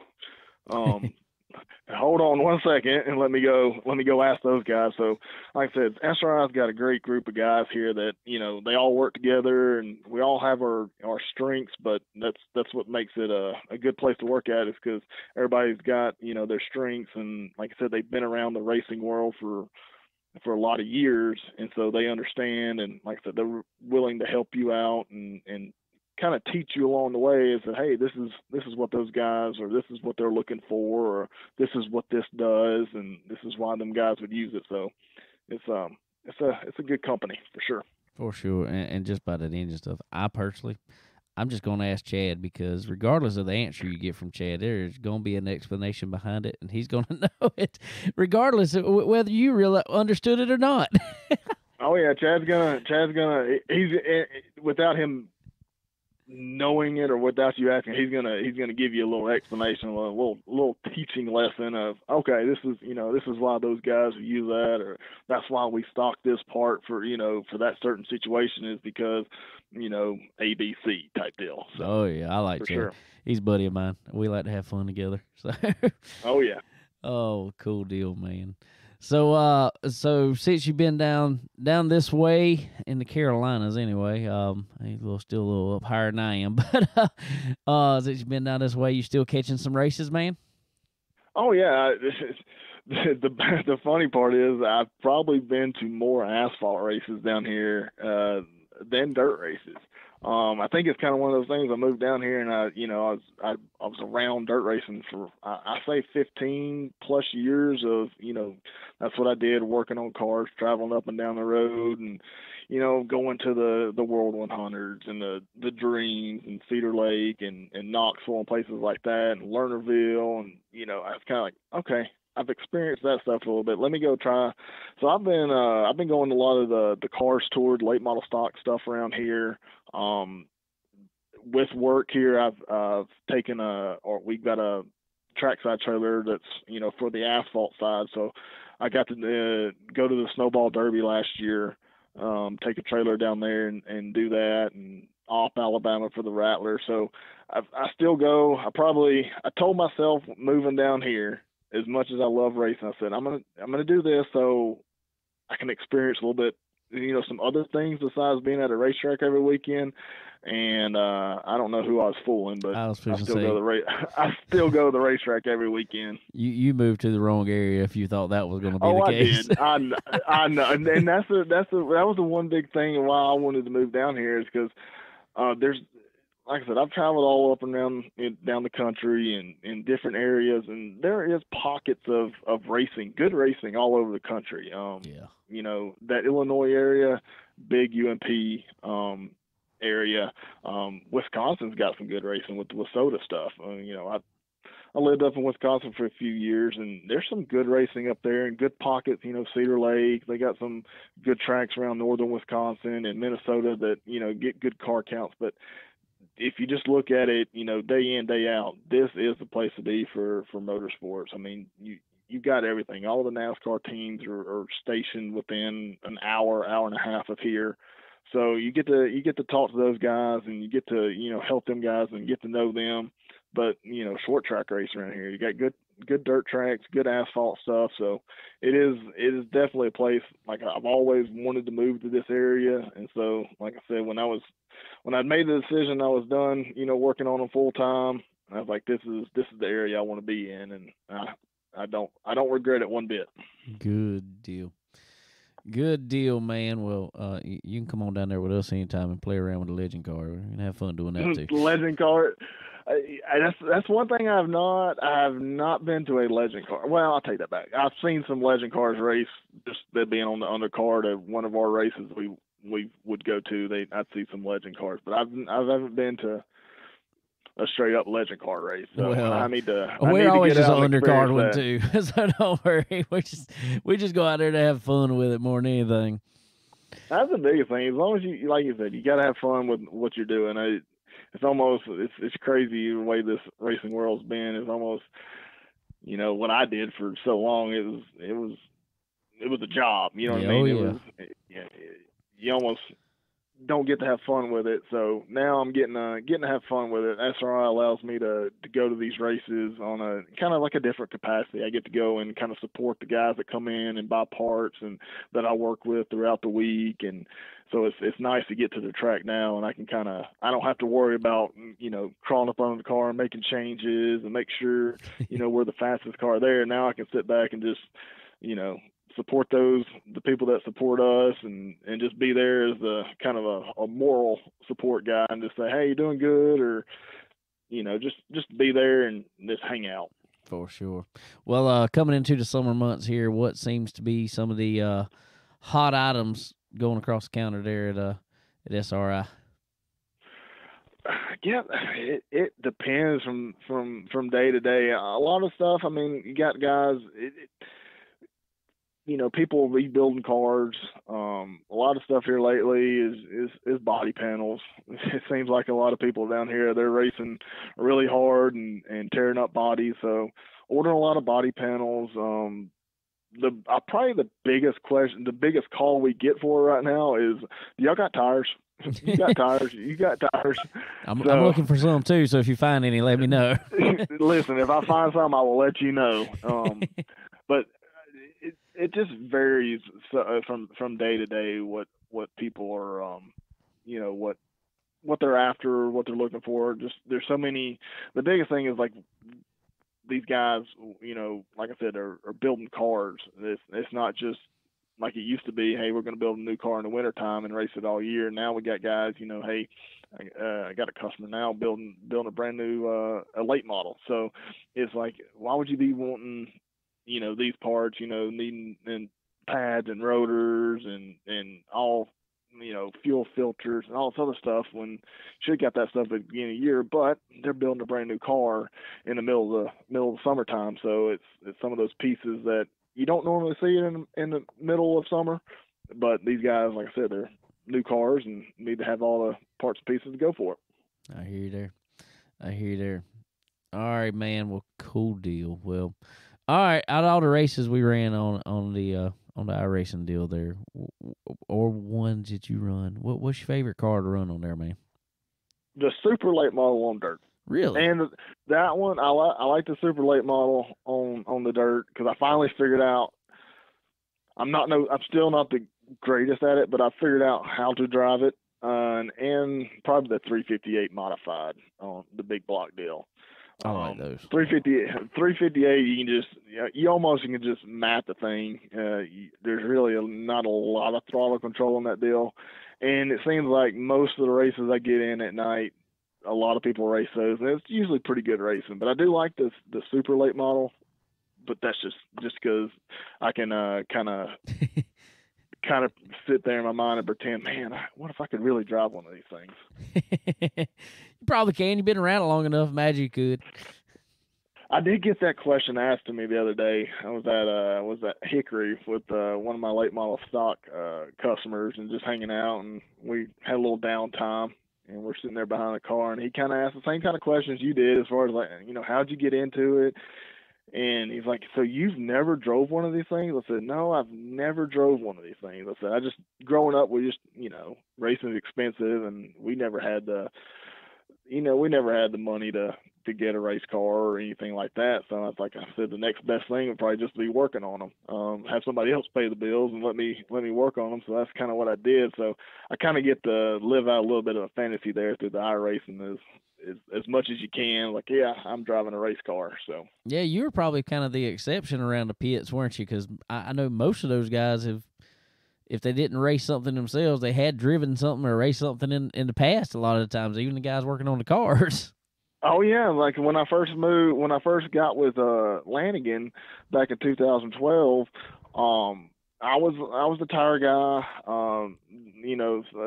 hold on one second and let me go ask those guys. So like I said, SRI's got a great group of guys here that, they all work together and we all have our strengths, but that's what makes it a good place to work at, is because everybody's got, their strengths. And like I said, they've been around the racing world for a lot of years. And so they understand. And like I said, they're willing to help you out and kind of teach you along the way, is that, hey, this is what those guys, or this is what they're looking for, or this is what this does, and this is why them guys would use it. So it's a good company for sure. For sure. And just by that engine stuff, I personally I'm just going to ask Chad, because regardless of the answer you get from Chad, there's going to be an explanation behind it, and he's going to know it, regardless of whether you really understood it or not. Oh yeah, Chad's gonna. He's without him knowing it or without you asking, he's gonna give you a little explanation, a little teaching lesson of, okay, this is why those guys use that, or that's why we stock this part for that certain situation, is because ABC type deal. So, oh yeah, I like for Chad. sure. He's a buddy of mine. We like to have fun together. So. Oh yeah. Oh, cool deal, man. So since you've been down this way in the Carolinas, anyway, he's still a little up higher than I am, but since you've been down this way, you still catching some races, man? Oh yeah. The funny part is I've probably been to more asphalt races down here than dirt races. I think it's kind of one of those things. I moved down here and I was around dirt racing for I say 15 plus years of that's what I did, working on cars, traveling up and down the road, and going to the World 100s and the Dreams and Cedar Lake and Knoxville and places like that, and Lernerville, and I was kind of like, okay, I've experienced that stuff a little bit. Let me go try. So I've been going to a lot of the cars toured, late model stock stuff around here. With work here, I've taken we've got a trackside trailer that's for the asphalt side. So I got to go to the Snowball Derby last year, take a trailer down there and do that, and off Alabama for the Rattler. So I still go. I told myself moving down here, as much as I love racing, I said I'm gonna do this so I can experience a little bit, some other things besides being at a racetrack every weekend. And I don't know who I was fooling, but I still go to the racetrack every weekend. You moved to the wrong area if you thought that was going to be the case. I did. I know, and that was the one big thing why I wanted to move down here, is because there's, like I said, I've traveled all up and down the country and in different areas, and there is pockets of racing, good racing all over the country. That Illinois area, big UMP area. Wisconsin's got some good racing with the Wissota stuff. I lived up in Wisconsin for a few years, and there's some good racing up there and good pockets. Cedar Lake, they got some good tracks around northern Wisconsin and Minnesota that get good car counts. But if you just look at it, day in, day out, this is the place to be for motorsports. I mean, you've got everything. All the NASCAR teams are stationed within an hour and a half of here. So you get to talk to those guys, and you get to, help them guys and get to know them. But, short track racing around here, you got good dirt tracks, good asphalt stuff. So it is definitely a place, like, I've always wanted to move to this area. And so, like I said, when I made the decision, I was done, working on them full time. I was like, this is the area I want to be in, and I don't regret it one bit. Good deal, man. Well, you can come on down there with us anytime and play around with the legend car. We're gonna have fun doing that too. Legend car. That's one thing I have not been to a legend car. Well, I'll take that back. I've seen some legend cars race, just that being on the undercard of one of our races we would go to. I'd see some legend cars, but I haven't been to a straight up legend car race. So I need to. We're always just an undercard one too, so don't worry. We just go out there to have fun with it more than anything. That's the biggest thing. As long as you, like you said, you got to have fun with what you're doing. It's crazy the way this racing world's been. It's almost, what I did for so long. It was a job. You know what I mean? You almost don't get to have fun with it. So now I'm getting to have fun with it. SRI allows me to go to these races on a kind of like a different capacity. I get to go and kind of support the guys that come in and buy parts and that I work with throughout the week. And so it's nice to get to the track now, and I don't have to worry about, crawling up under the car and making changes and make sure, we're the fastest car there. Now I can sit back and just, support the people that support us, and just be there as a kind of a moral support guy, and just say, hey, you doing good? Or, just be there and just hang out. For sure. Well, coming into the summer months here, what seems to be some of the hot items going across the counter there at SRI? Yeah, it depends from day to day. A lot of stuff. I mean, you got guys. People rebuilding cars. A lot of stuff here lately is body panels. It seems like a lot of people down here, they're racing really hard and tearing up bodies. So ordering a lot of body panels. Probably the biggest question, the biggest call we get for right now is, y'all got tires? You got tires. You got tires. I'm looking for some too. So if you find any, let me know. Listen, if I find some, I will let you know. But it just varies from day to day what people are what they're after, what they're looking for. Just there's so many. The biggest thing is like these guys, like I said, are building cars. It's not just like it used to be. Hey, we're going to build a new car in the wintertime and race it all year. Now we got guys, hey, I got a customer now building a brand new a late model. So it's like, why would you be wanting these parts, needing and pads and rotors and all, fuel filters and all this other stuff when you should have got that stuff at the beginning of the year, but they're building a brand new car in the middle of the summertime. So it's some of those pieces that you don't normally see it in the middle of summer, but these guys, like I said, they're new cars and need to have all the parts and pieces to go for it. I hear you there. All right, man. Well, cool deal. Well, all right. Out of all the races we ran on the iRacing deal there, or ones that you run, what's your favorite car to run on there, man? The super late model on dirt. Really? And that one, I like the super late model on the dirt because I finally figured out. I'm still not the greatest at it, but I figured out how to drive it, and probably the 358 modified on the big block deal. I like those. 358, you can just, you can just mat the thing. There's really not a lot of throttle control on that deal. And it seems like most of the races I get in at night, a lot of people race those, and it's usually pretty good racing. But I do like the super late model, but that's just because I can kind of sit there in my mind and pretend, man, what if I could really drive one of these things? You probably can. You've been around it long enough. Imagine you could. I did get that question asked to me the other day. I was at Hickory with one of my late model stock customers and just hanging out, and we had a little downtime, and we're sitting there behind the car, and he kind of asked the same kind of questions you did as far as like, how'd you get into it? And he's like, so you've never drove one of these things? I said, no, I've never drove one of these things. I said, growing up, we just, racing is expensive, and we never had the money to get a race car or anything like that. So I was like, I said, the next best thing would probably just be working on them. Have somebody else pay the bills and let me work on them. So that's kind of what I did. So I kind of get to live out a little bit of a fantasy there through the iRacing as much as you can. Like, yeah, I'm driving a race car. So yeah, you were probably kind of the exception around the pits, weren't you? Because I know most of those guys if they didn't race something themselves, they had driven something or raced something in the past a lot of the times, even the guys working on the cars. Oh yeah, like when I first got with Lanigan back in 2012, I was the tire guy. I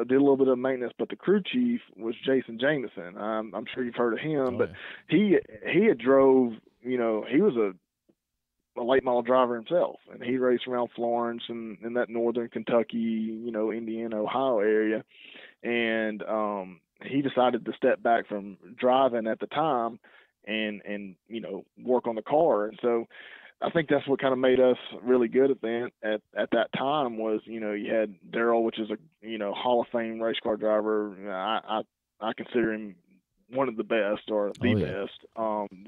did a little bit of maintenance, but the crew chief was Jason Jameson. I'm sure you've heard of him, but he had drove. He was a late model driver himself, and he raced around Florence and in that northern Kentucky, Indiana, Ohio area, and he decided to step back from driving at the time and work on the car. And so I think that's what kind of made us really good at that time was, you had Darrell, which is a, Hall of Fame race car driver. I consider him one of the best or the best,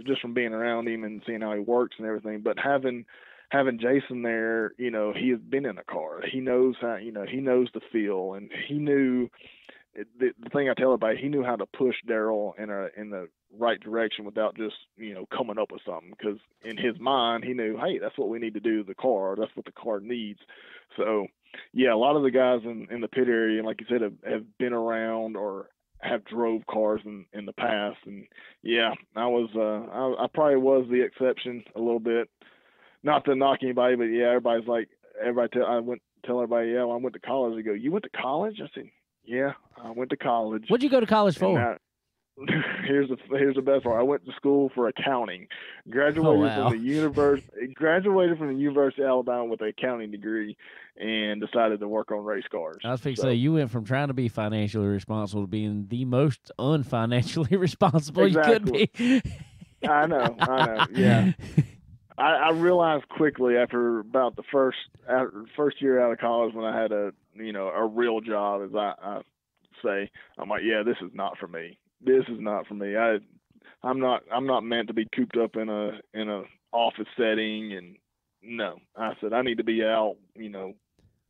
just from being around him and seeing how he works and everything. But having Jason there, he has been in a car. He knows how, he knows the feel, and he knew the thing I tell everybody, he knew how to push Darrell in the right direction without just, coming up with something. Because in his mind, he knew, hey, that's what we need to do to the car. That's what the car needs. So, yeah, a lot of the guys in the pit area, and like you said, have been around or have drove cars in the past. And yeah, I probably was the exception a little bit. Not to knock anybody, but yeah, I tell everybody, yeah, well, I went to college. They go, you went to college? I said, yeah, I went to college. What'd you go to college for? here's the best part. I went to school for accounting. Graduated from the University of Alabama with an accounting degree, and decided to work on race cars. I was fixing to say, you went from trying to be financially responsible to being the most unfinancially responsible you could be. I know. Yeah. I realized quickly after about the first year out of college, when I had a real job, as I say, I'm like, yeah, this is not for me. This is not for me. I'm not meant to be cooped up in a office setting. And no, I said I need to be out,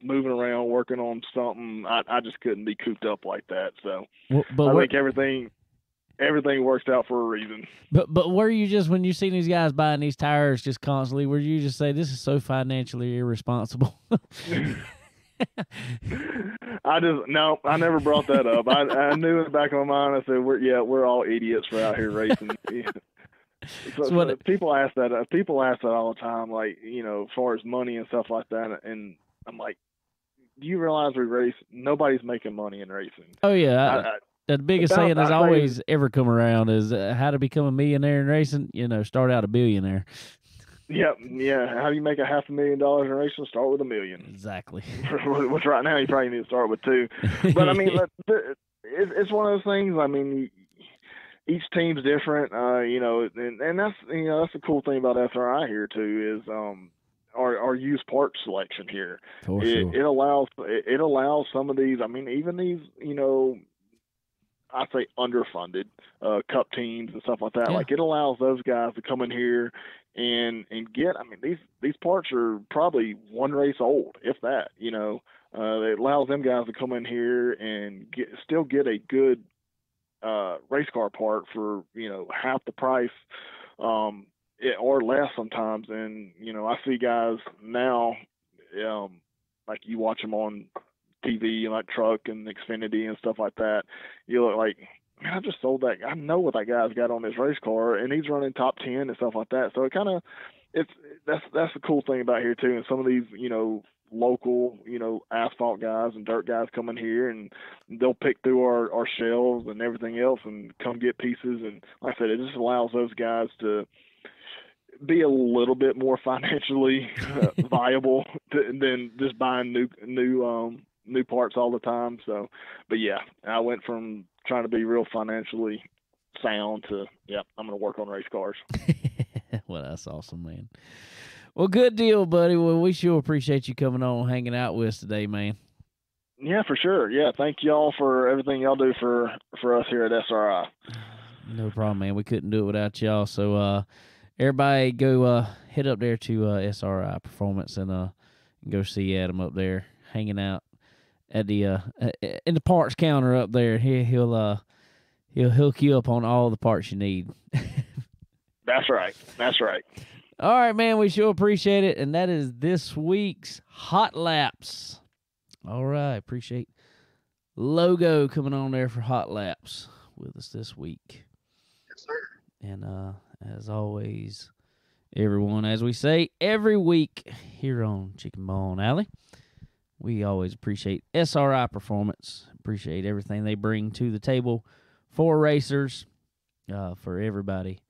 moving around, working on something. I just couldn't be cooped up like that. So I think everything works out for a reason. But were you just, when you seen these guys buying these tires just constantly, were you just say, this is so financially irresponsible? I never brought that up. I knew in the back of my mind, I said, we're all idiots for out here racing. So people ask that all the time, like, as far as money and stuff like that. And I'm like, do you realize we race? Nobody's making money in racing. Oh yeah. The biggest saying that's always ever come around is how to become a millionaire in racing. Start out a billionaire. Yep. Yeah. How do you make $500,000 in racing? Start with $1 million. Exactly. Which right now you probably need to start with 2. But I mean, it's one of those things. I mean, each team's different. And that's that's the cool thing about SRI here too, is our used parts selection here. For sure. It allows some of these. I mean, even these I say underfunded cup teams and stuff like that. Yeah. Like, it allows those guys to come in here and get. I mean, these parts are probably 1 race old, if that. It allows them guys to come in here and still get a good race car part for half the price, or less sometimes. And I see guys now, like you watch them on TV, like Truck and Xfinity and stuff like that. You look like, man, I just sold that. I know what that guy's got on his race car, and he's running top 10 and stuff like that. So it kind of, that's the cool thing about here too. And some of these, local, asphalt guys and dirt guys come in here, and they'll pick through our shelves and everything else and come get pieces. And like I said, it just allows those guys to be a little bit more financially viable than just buying new parts all the time. So, but yeah, I went from trying to be real financially sound to, I'm going to work on race cars. Well, that's awesome, man. Well, good deal, buddy. Well, we sure appreciate you coming on and hanging out with us today, man. Yeah, for sure. Yeah, thank y'all for everything y'all do for us here at SRI. No problem, man. We couldn't do it without y'all. So, everybody go head up there to SRI Performance and go see Adam up there hanging out at the in the parts counter up there. He'll hook you up on all the parts you need. That's right. All right, man. We sure appreciate it, and that is this week's Hot Laps. All right, appreciate Logo coming on there for Hot Laps with us this week. Yes, sir. And as always, everyone, as we say every week here on Chicken Bone Alley, we always appreciate SRI Performance, appreciate everything they bring to the table for racers, for everybody.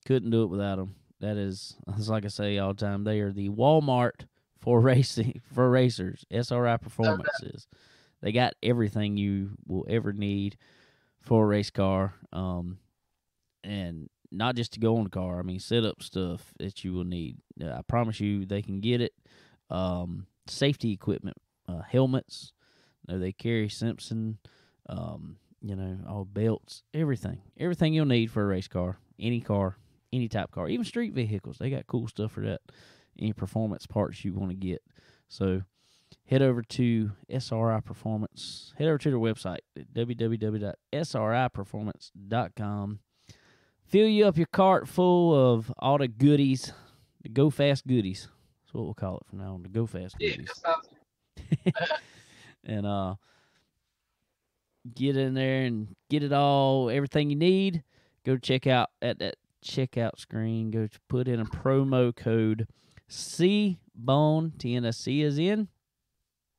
Couldn't do it without them. That's like I say all the time, they are the Walmart for racing, for racers. SRI Performances. They got everything you will ever need for a race car, and not just to go on the car. I mean, setup stuff that you will need. I promise you they can get it. Safety equipment, helmets. They carry Simpson, all belts, everything you'll need for a race car, any type car, even street vehicles. They got cool stuff for that. Any performance parts you want to get. So head over to SRI Performance. Head over to their website at www.sriperformance.com. Fill you up your cart full of all the goodies, the Go Fast goodies. That's what we'll call it from now on, the Go Fast goodies. And get in there and get it all, everything you need. Go check out at that checkout screen. Go to put in a promo code CBONE, TNSC is in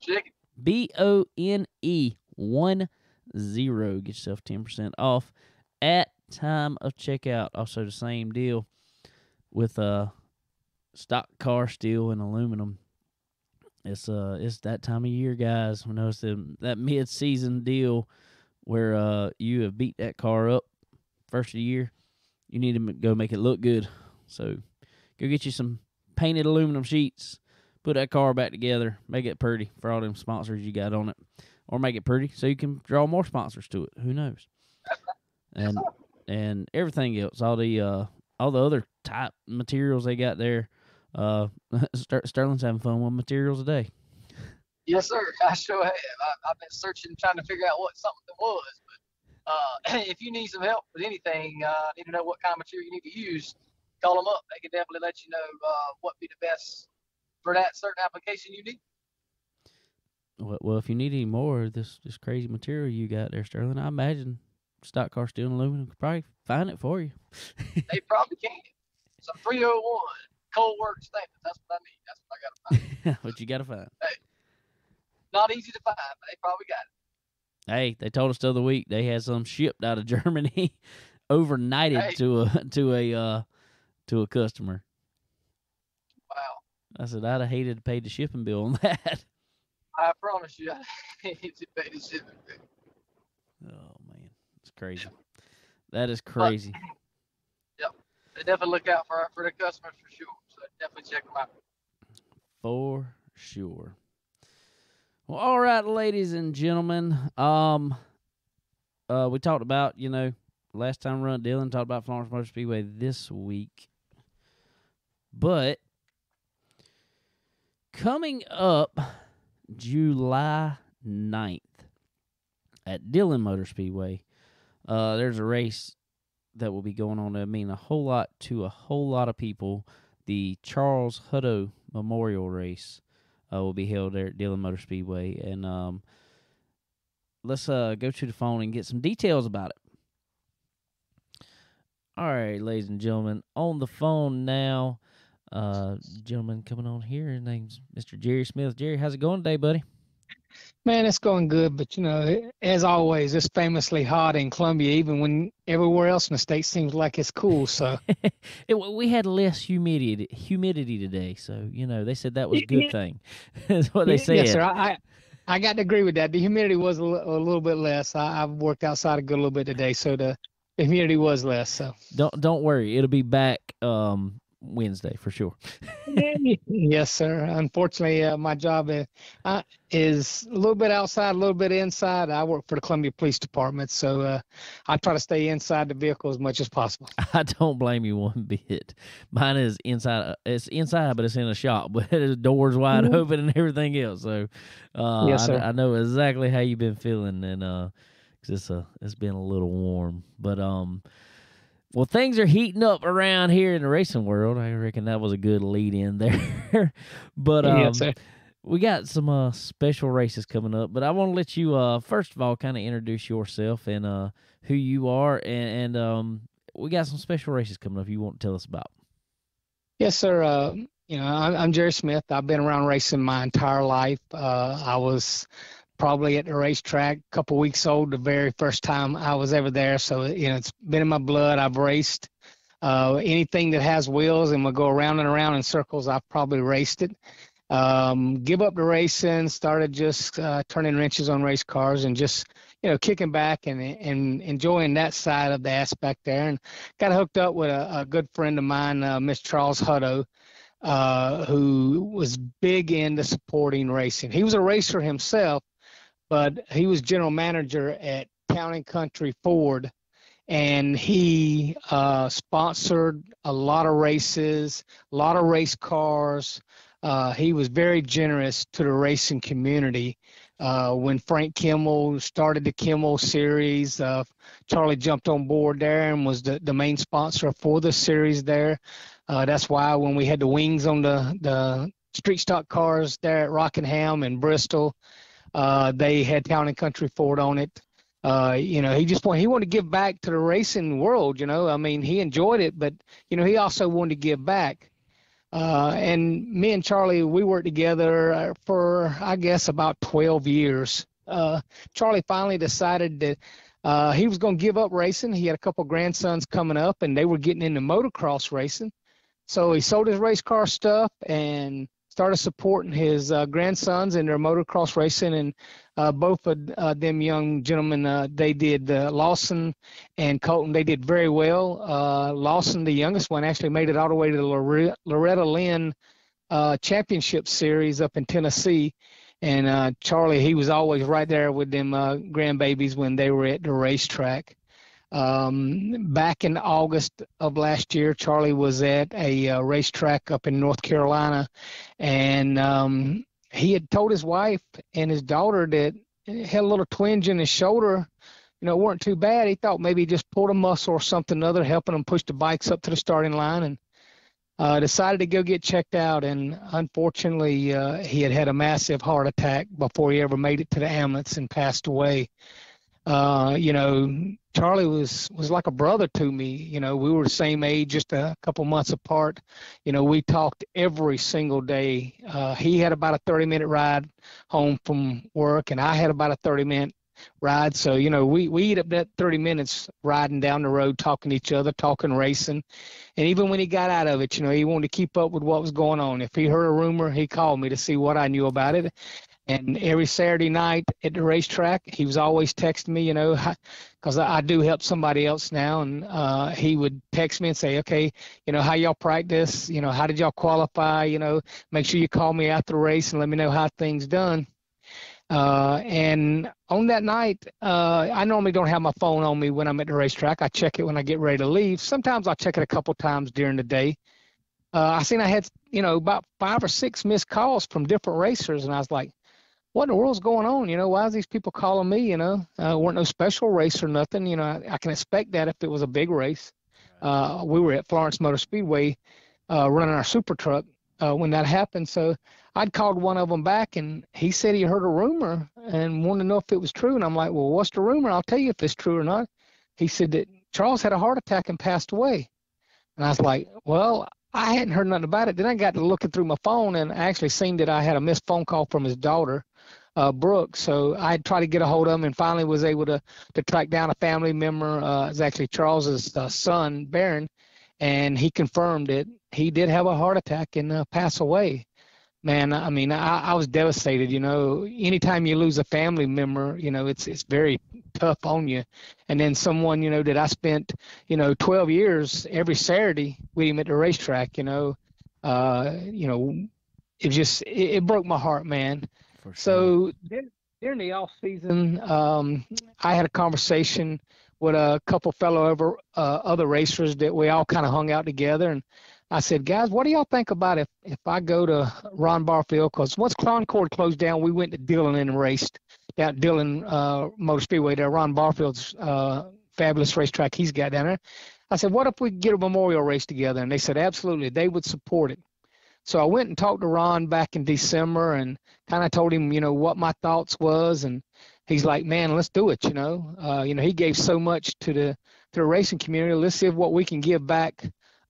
Chicken. BONE 10 Get yourself 10% off at time of checkout. Also, the same deal with stock car steel and aluminum. It's that time of year, guys. We know it's that mid-season deal where you have beat that car up first of the year. You need to go make it look good. So go get you some painted aluminum sheets. Put that car back together. Make it pretty for all them sponsors you got on it. Or make it pretty so you can draw more sponsors to it. Who knows? And everything else, all the other type materials they got there. Sterling's having fun with materials today. Yes, sir. I sure have. I've been searching, trying to figure out what something was. But if you need some help with anything, need to know what kind of material you need to use, call them up. They can definitely let you know what would be the best for that certain application you need. Well, if you need any more of this crazy material you got there, Sterling, I imagine stock car steel and aluminum could probably find it for you. They probably can. Some 301 cold work statements. That's what I need. That's what I got to find. What you got to find. Hey, not easy to find, but they probably got it. Hey, they told us the other week they had some shipped out of Germany, overnighted to a customer. Wow. I said I'd have hated to pay the shipping bill on that. I promise you, I hate to pay the shipping bill. Oh man, it's crazy. That is crazy. Yep, they definitely look out for the customers for sure. So definitely check them out. For sure. Well, all right, ladies and gentlemen. We talked about, last time run Dillon talked about Florence Motor Speedway this week. But coming up July 9th at Dillon Motor Speedway, there's a race that will be going on that mean a whole lot to a whole lot of people. The Charles Hutto Memorial race will be held there at Dillon Motor Speedway. And let's go to the phone and get some details about it. All right, ladies and gentlemen, on the phone now, gentleman coming on here, his name's Mr. Jerry Smith. Jerry, how's it going today, buddy? Man, it's going good, but as always, it's famously hot in Columbia, even when everywhere else in the state seems like it's cool. So we had less humidity today, so they said that was a good thing. That's what they said. Yes, sir. I got to agree with that. The humidity was a little bit less. I've worked outside a good little bit today, so the humidity was less. So don't worry, it'll be back Wednesday for sure. Yes, sir. Unfortunately, my job is a little bit outside, a little bit inside. I work for the Columbia Police Department, so I try to stay inside the vehicle as much as possible. I don't blame you one bit. Mine is inside. It's inside, but it's in a shop, but the door's wide open and everything else. So yes, sir. I know exactly how you've been feeling, and 'cause it's been a little warm, but well, things are heating up around here in the racing world. I reckon that was a good lead in there. But yes, we got some special races coming up. But I want to let you, first of all, kind of introduce yourself and who you are. And we got some special races coming up you want to tell us about. Yes, sir. I'm Jerry Smith. I've been around racing my entire life. I was probably at the racetrack a couple weeks old the very first time I was ever there. So, it's been in my blood. I've raced anything that has wheels and will go around and around in circles. I've probably raced it. Give up the racing, started just turning wrenches on race cars and just, kicking back and enjoying that side of the aspect there. And got hooked up with a good friend of mine, Miss Charles Hutto, who was big into supporting racing. He was a racer himself, but he was general manager at Town & Country Ford, and he sponsored a lot of races, a lot of race cars. He was very generous to the racing community. When Frank Kimmel started the Kimmel series, Charlie jumped on board there and was the main sponsor for the series there. That's why when we had the wings on the street stock cars there at Rockingham and Bristol, they had Town & Country Ford on it. He wanted to give back to the racing world. He enjoyed it, but he also wanted to give back. And me and Charlie, we worked together for I guess about 12 years. Charlie finally decided that he was going to give up racing. He had a couple grandsons coming up, and they were getting into motocross racing. So he sold his race car stuff and started supporting his grandsons in their motocross racing. And both of them young gentlemen, they did Lawson and Colton. They did very well. Lawson, the youngest one, actually made it all the way to the Loretta Lynn championship series up in Tennessee. And Charlie, he was always right there with them grandbabies when they were at the racetrack. Back in August of last year, Charlie was at a racetrack up in North Carolina, and he had told his wife and his daughter that he had a little twinge in his shoulder. You know, it weren't too bad. He thought maybe he just pulled a muscle or something or other, helping him push the bikes up to the starting line, and decided to go get checked out. And unfortunately, he had a massive heart attack before he ever made it to the ambulance and passed away. You know, Charlie was like a brother to me. You know, we were the same age, just a couple months apart. You know, we talked every single day. He had about a 30-minute ride home from work, and I had about a 30-minute ride. So, you know, we eat up that 30 minutes riding down the road, talking to each other, talking racing. And even when he got out of it, you know, he wanted to keep up with what was going on. If he heard a rumor, he called me to see what I knew about it. And every Saturday night at the racetrack, he was always texting me, you know, because I do help somebody else now. And he would text me and say, okay, you know, how y'all practice? You know, how did y'all qualify? You know, make sure you call me after the race and let me know how things done. And on that night, I normally don't have my phone on me when I'm at the racetrack. I check it when I get ready to leave. Sometimes I'll check it a couple times during the day. I seen I had, you know, about 5 or 6 missed calls from different racers. And I was like, what in the world's going on? You know, why is these people calling me? You know, weren't no special race or nothing. You know, I can expect that if it was a big race. We were at Florence Motor Speedway running our super truck when that happened. So I'd called one of them back, and he said he heard a rumor and wanted to know if it was true. And I'm like, well, what's the rumor? I'll tell you if it's true or not. He said that Charles had a heart attack and passed away. And I was like, well, I hadn't heard nothing about it. Then I got to looking through my phone and actually seen that I had a missed phone call from his daughter, Brooke. So I tried to get a hold of him and finally was able to track down a family member. It's actually Charles's son, Barron, and he confirmed it. He did have a heart attack and pass away. Man, I mean, I was devastated. You know, anytime you lose a family member, you know, it's very tough on you. And then someone, you know, that I spent, you know, 12 years every Saturday with him at the racetrack, you know, it broke my heart, man. For sure. So during the off season, I had a conversation with a couple fellow other racers that we all kind of hung out together, and I said, guys, what do y'all think about if I go to Ron Barfield? Because once Concord closed down, we went to Dillon and raced down at Dillon Motor Speedway there. Ron Barfield's fabulous racetrack he's got down there. I said, what if we get a memorial race together? And they said, absolutely, they would support it. So I went and talked to Ron back in December and kind of told him, you know, what my thoughts was. And he's like, man, let's do it, you know. He gave so much to the racing community. Let's see what we can give back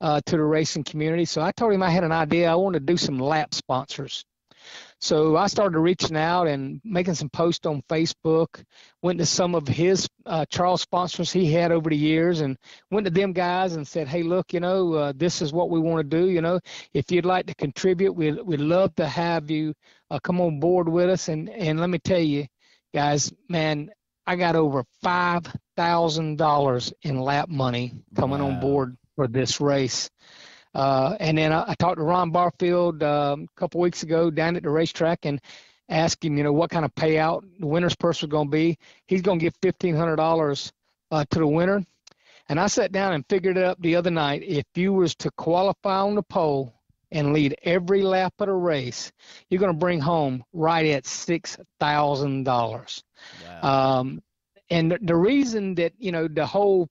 to the racing community. So I told him I had an idea. I wanted to do some lap sponsors. So I started reaching out and making some posts on Facebook, went to some of his Charles sponsors he had over the years and went to them guys and said, hey, look, you know, this is what we want to do. You know, if you'd like to contribute, we'd love to have you come on board with us. And let me tell you, guys, man, I got over $5,000 in lap money coming on board for this race. And then I talked to Ron Barfield a couple weeks ago down at the racetrack and asked him, you know, what kind of payout the winner's purse was going to be. He's going to give $1,500 to the winner. And I sat down and figured it up the other night. If you was to qualify on the pole and lead every lap of the race, you're going to bring home right at $6,000. Wow. And the reason that, you know, the whole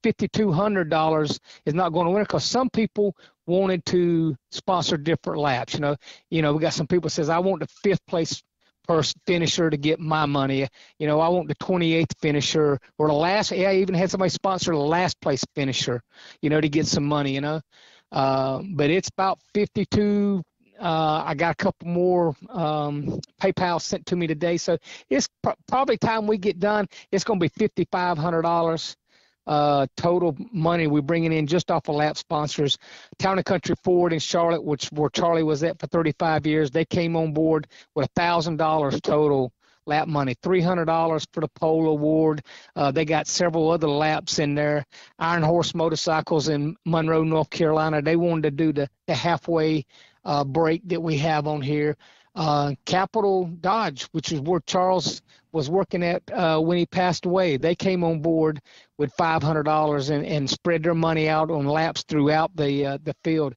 $5,200 is not going to win because some people wanted to sponsor different laps. You know, we got some people says, I want the 5th place finisher to get my money. You know, I want the 28th finisher or the last. Yeah, I even had somebody sponsor the last place finisher, you know, to get some money, you know. But it's about $5,200 I got a couple more PayPal sent to me today. So it's probably time we get done. It's going to be $5,500 total money we're bringing in just off of lap sponsors. Town and Country Ford in Charlotte, where Charlie was at for 35 years, they came on board with $1,000 total lap money, $300 for the pole award. They got several other laps in there. Iron Horse Motorcycles in Monroe, North Carolina, they wanted to do the halfway break that we have on here. Capital Dodge, which is where Charles was working at when he passed away, they came on board with $500 and spread their money out on laps throughout the field.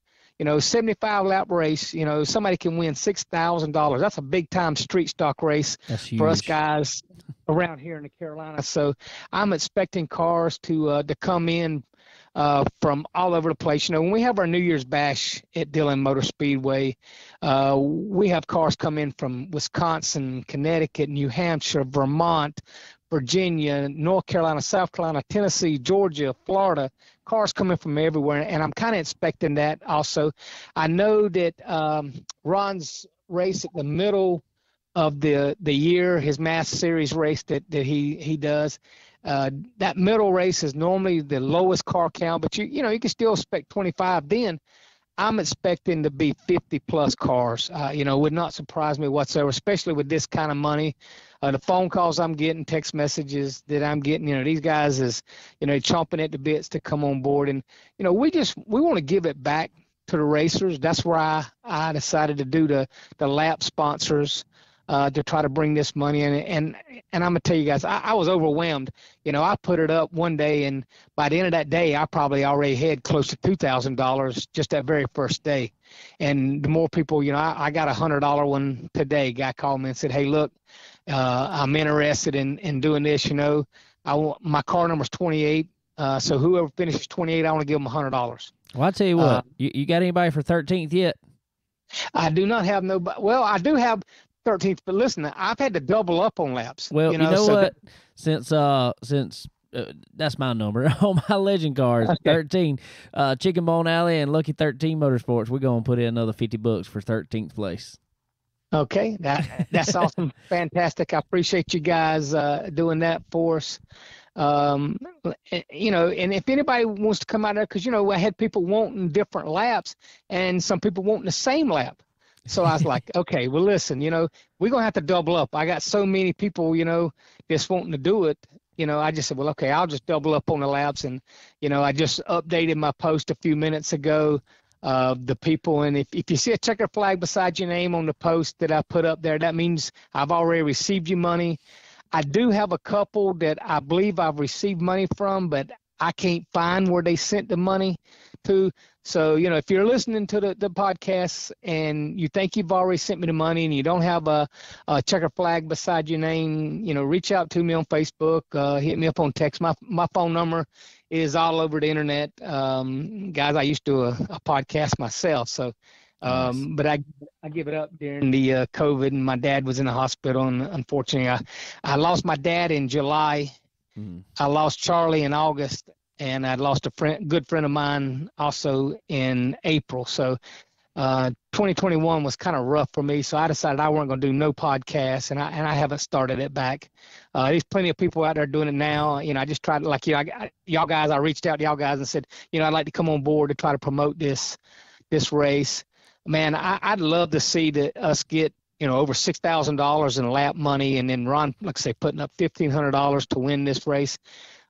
75 lap race, somebody can win $6,000. That's a big time street stock race for us guys around here in the Carolinas. So I'm expecting cars to come in from all over the place. When we have our New Year's bash at Dillon Motor Speedway, we have cars come in from Wisconsin, Connecticut, New Hampshire, Vermont, Virginia, North Carolina, South Carolina, Tennessee, Georgia, Florida. Cars coming from everywhere, and I'm kind of expecting that also. I know that Ron's race at the middle of the year, his Mass Series race that he does, that middle race is normally the lowest car count, but you can still expect 25. Then I'm expecting to be 50-plus cars. It would not surprise me whatsoever, especially with this kind of money. The phone calls I'm getting, text messages that I'm getting, these guys is, chomping at the bits to come on board. And, we want to give it back to the racers. That's why I decided to do the lap sponsors to try to bring this money in. And I'm going to tell you guys, I was overwhelmed. I put it up one day, and by the end of that day, I probably already had close to $2,000 just that very first day. And the more people, I got a $100 one today. Guy called me and said, hey, look, I'm interested in doing this. My car number's 28. So whoever finishes 28, I want to give them $100. Well, I tell you what, you got anybody for 13th yet? I do not have nobody. Well, I do have 13th, but listen, I've had to double up on laps. Well, what? Since that's my number on my legend cars, okay. 13, Chicken Bone Alley and Lucky 13 Motorsports. We're gonna put in another $50 for 13th place. Okay, that's awesome, fantastic. I appreciate you guys doing that for us. And if anybody wants to come out there, because I had people wanting different laps, and some people wanting the same lap. So I was like, okay, well, listen, we're going to have to double up. I got so many people, just wanting to do it. I just said, well, okay, I'll just double up on the laps. And, I just updated my post a few minutes ago, the people. And if you see a checker flag beside your name on the post that I put up there, that means I've already received your money. I do have a couple that I believe I've received money from, but I can't find where they sent the money to. So, if you're listening to the podcast and you think you've already sent me the money and you don't have a checker flag beside your name, reach out to me on Facebook, hit me up on text. My phone number is all over the internet. Guys, I used to do a podcast myself. So, nice. But I give it up during the COVID, and my dad was in the hospital. And unfortunately, I lost my dad in July. Mm-hmm. I lost Charlie in August. And I lost a good friend of mine also in April. So 2021 was kind of rough for me. So I decided I wasn't going to do no podcasts, and I haven't started it back. There's plenty of people out there doing it now. I just tried, y'all guys, I reached out to y'all guys and said, I'd like to come on board to try to promote this race. Man, I'd love to see us get, over $6,000 in lap money, and then Ron, like I say, putting up $1,500 to win this race.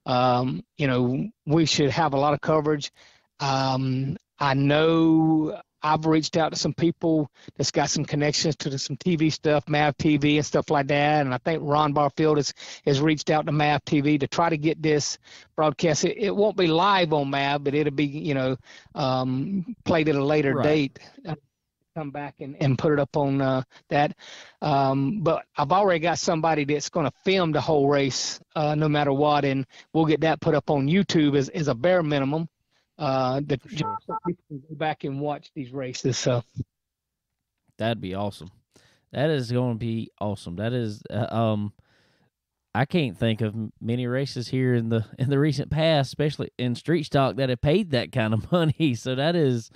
We should have a lot of coverage. I know I've reached out to some people that's got some connections to some TV stuff, MAV TV and stuff like that. And I think Ron Barfield has reached out to MAV TV to try to get this broadcast. It won't be live on MAV, but it'll be, played at a later date. Come back and put it up on that. But I've already got somebody that's going to film the whole race no matter what, and we'll get that put up on YouTube as a bare minimum. That sure. So people can go back and watch these races. So that'd be awesome. That is going to be awesome. That is, I can't think of many races here in the recent past, especially in street stock, that have paid that kind of money. So that is.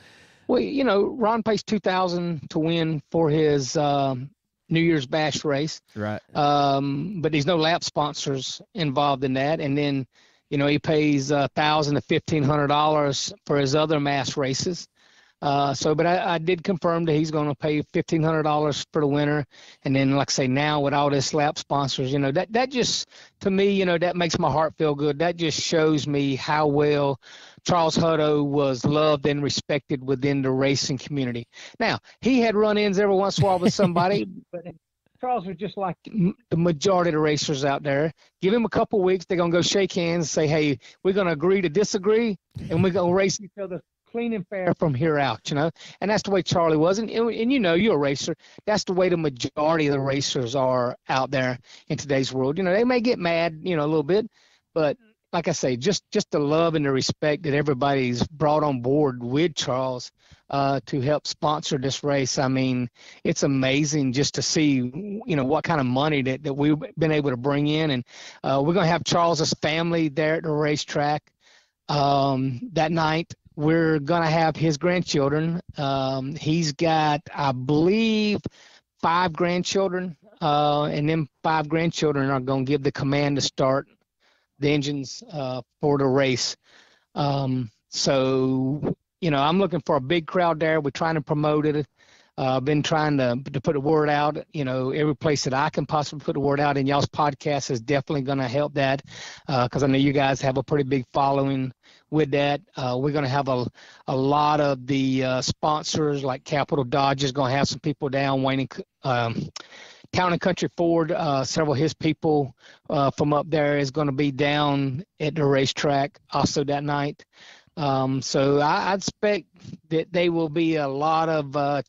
Well, Ron pays $2,000 to win for his New Year's Bash race. Right. But there's no lap sponsors involved in that. And then, he pays $1,000 to $1,500 for his other mass races. But I did confirm that he's going to pay $1,500 for the winner. And then, like I say, now with all this lap sponsors, that just, to me, that makes my heart feel good. That just shows me how well Charles Hutto was loved and respected within the racing community. Now, he had run-ins every once in a while with somebody, but Charles was just like the majority of the racers out there. Give him a couple weeks, they're going to go shake hands and say, hey, we're going to agree to disagree, and we're going to race each other clean and fair from here out, And that's the way Charlie was. And you're a racer. That's the way the majority of the racers are out there in today's world. They may get mad, a little bit, but like I say, just the love and the respect that everybody's brought on board with Charles to help sponsor this race. I mean, it's amazing just to see, what kind of money that we've been able to bring in. And we're going to have Charles's family there at the racetrack that night. We're going to have his grandchildren. He's got, I believe, 5 grandchildren, and them 5 grandchildren are going to give the command to start the engines for the race. I'm looking for a big crowd there. We're trying to promote it. I've been trying to put the word out, every place that I can possibly put the word out, and y'all's podcast is definitely going to help that because I know you guys have a pretty big following with that. We're going to have a lot of the sponsors like Capital Dodge is going to have some people down. Wayne Town and Country Ford, several of his people from up there is going to be down at the racetrack also that night. So I expect that there will be a lot of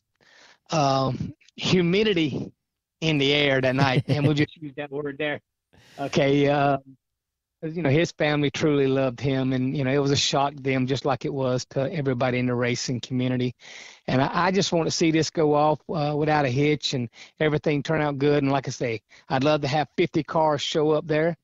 humidity in the air that night, and we'll just use that word there. Okay. His family truly loved him, and, it was a shock to them just like it was to everybody in the racing community. And I just want to see this go off without a hitch and everything turn out good. And like I say, I'd love to have 50 cars show up there.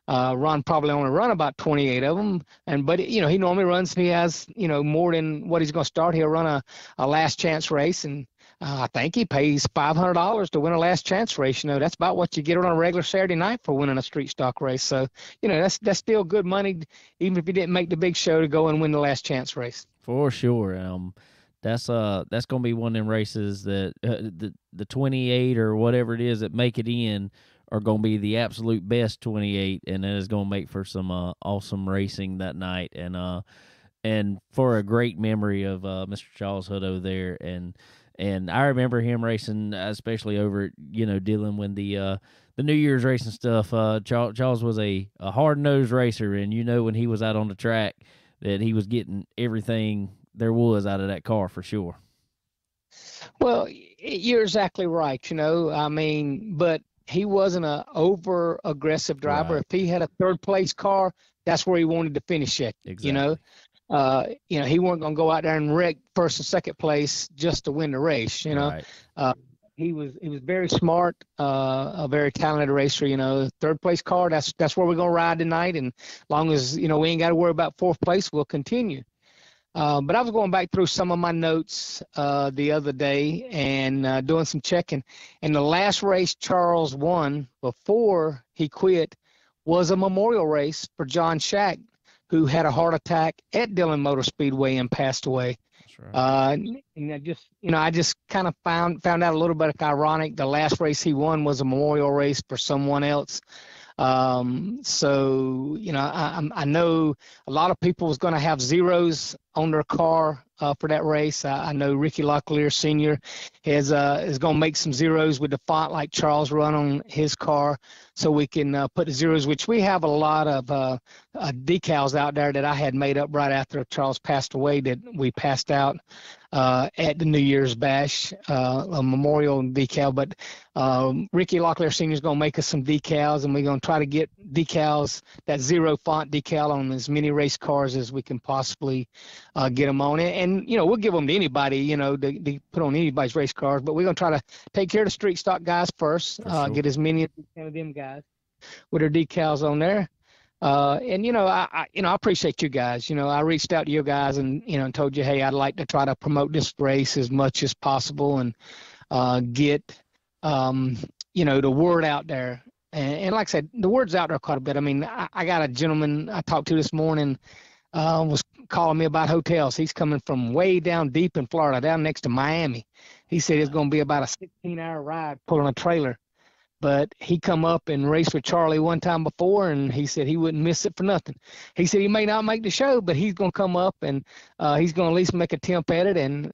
Ron probably only run about 28 of them. But he normally runs, he has, more than what he's going to start. He'll run a last chance race. And I think he pays $500 to win a last chance race. That's about what you get on a regular Saturday night for winning a street stock race. So, that's still good money, even if you didn't make the big show, to go and win the last chance race. For sure. That's going to be one of them races that the 28 or whatever it is that make it in are going to be the absolute best 28, and that is going to make for some awesome racing that night, and for a great memory of Mr. Charles Hutto there. And I remember him racing, especially over at, Dillon when the New Year's racing stuff. Charles was a hard-nosed racer, and when he was out on the track that he was getting everything there was out of that car for sure. Well, you're exactly right, but he wasn't an over-aggressive driver. Right. If he had a third-place car, that's where he wanted to finish it, exactly. He wasn't going to go out there and wreck first and second place just to win the race, Right. He was very smart, a very talented racer, third place car, that's where we're going to ride tonight. And as long as, we ain't got to worry about fourth place, we'll continue. But I was going back through some of my notes the other day and doing some checking. And the last race Charles won before he quit was a memorial race for John Shack, who had a heart attack at Dillon Motor Speedway and passed away. That's right. And I just kind of found out a little bit ironic. The last race he won was a memorial race for someone else. I know a lot of people was going to have zeros on their car for that race. I know Ricky Locklear Sr. is going to make some zeros with the font like Charles run on his car, so we can put the zeros, which we have a lot of decals out there that I had made up right after Charles passed away that we passed out at the New Year's Bash, a memorial decal. But Ricky Locklear Sr. is going to make us some decals, and we're going to try to get decals, that zero font decal, on as many race cars as we can possibly get them on. And we'll give them to anybody, to put on anybody's race cars. But we're going to try to take care of the street stock guys first, sure. Get as many of them guys with their decals on there. And I appreciate you guys. I reached out to you guys and told you, hey, I'd like to try to promote this race as much as possible and get the word out there. And like I said, the word's out there quite a bit. I mean, I got a gentleman I talked to this morning was calling me about hotels. He's coming from way down deep in Florida, down next to Miami. He said it's going to be about a 16-hour ride pulling a trailer. But he come up and raced with Charlie one time before, and he said he wouldn't miss it for nothing. He said he may not make the show, but he's going to come up and he's going to at least make a attempt at it and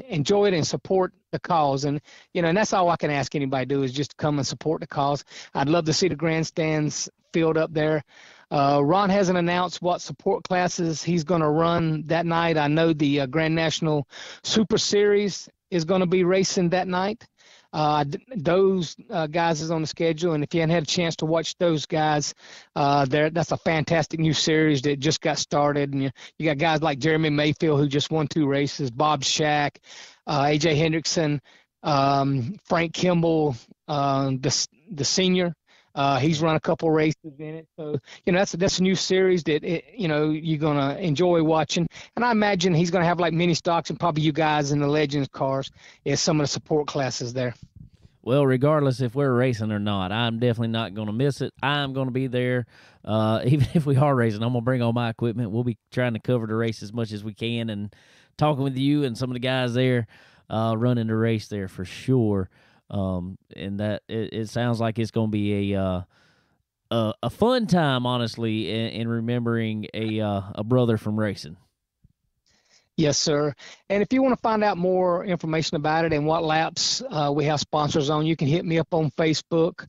enjoy it and support the cause. And, and that's all I can ask anybody to do is just come and support the cause. I'd love to see the grandstands filled up there. Ron hasn't announced what support classes he's going to run that night. I know the Grand National Super Series is going to be racing that night. Those guys is on the schedule, and if you hadn't had a chance to watch those guys, that's a fantastic new series that just got started. And you got guys like Jeremy Mayfield, who just won 2 races, Bob Shack, AJ Hendrickson, Frank Kimball, the senior. He's run a couple races in it. So, that's a new series that, you're going to enjoy watching. And I imagine he's going to have like mini stocks and probably you guys in the Legends cars as some of the support classes there. Well, regardless if we're racing or not, I'm definitely not going to miss it. I'm going to be there. Even if we are racing, I'm going to bring all my equipment. We'll be trying to cover the race as much as we can and talking with you and some of the guys there running the race there for sure. And that it sounds like it's going to be a fun time, honestly, in remembering a brother from racing. Yes, sir. And if you want to find out more information about it and what laps we have sponsors on, you can hit me up on Facebook.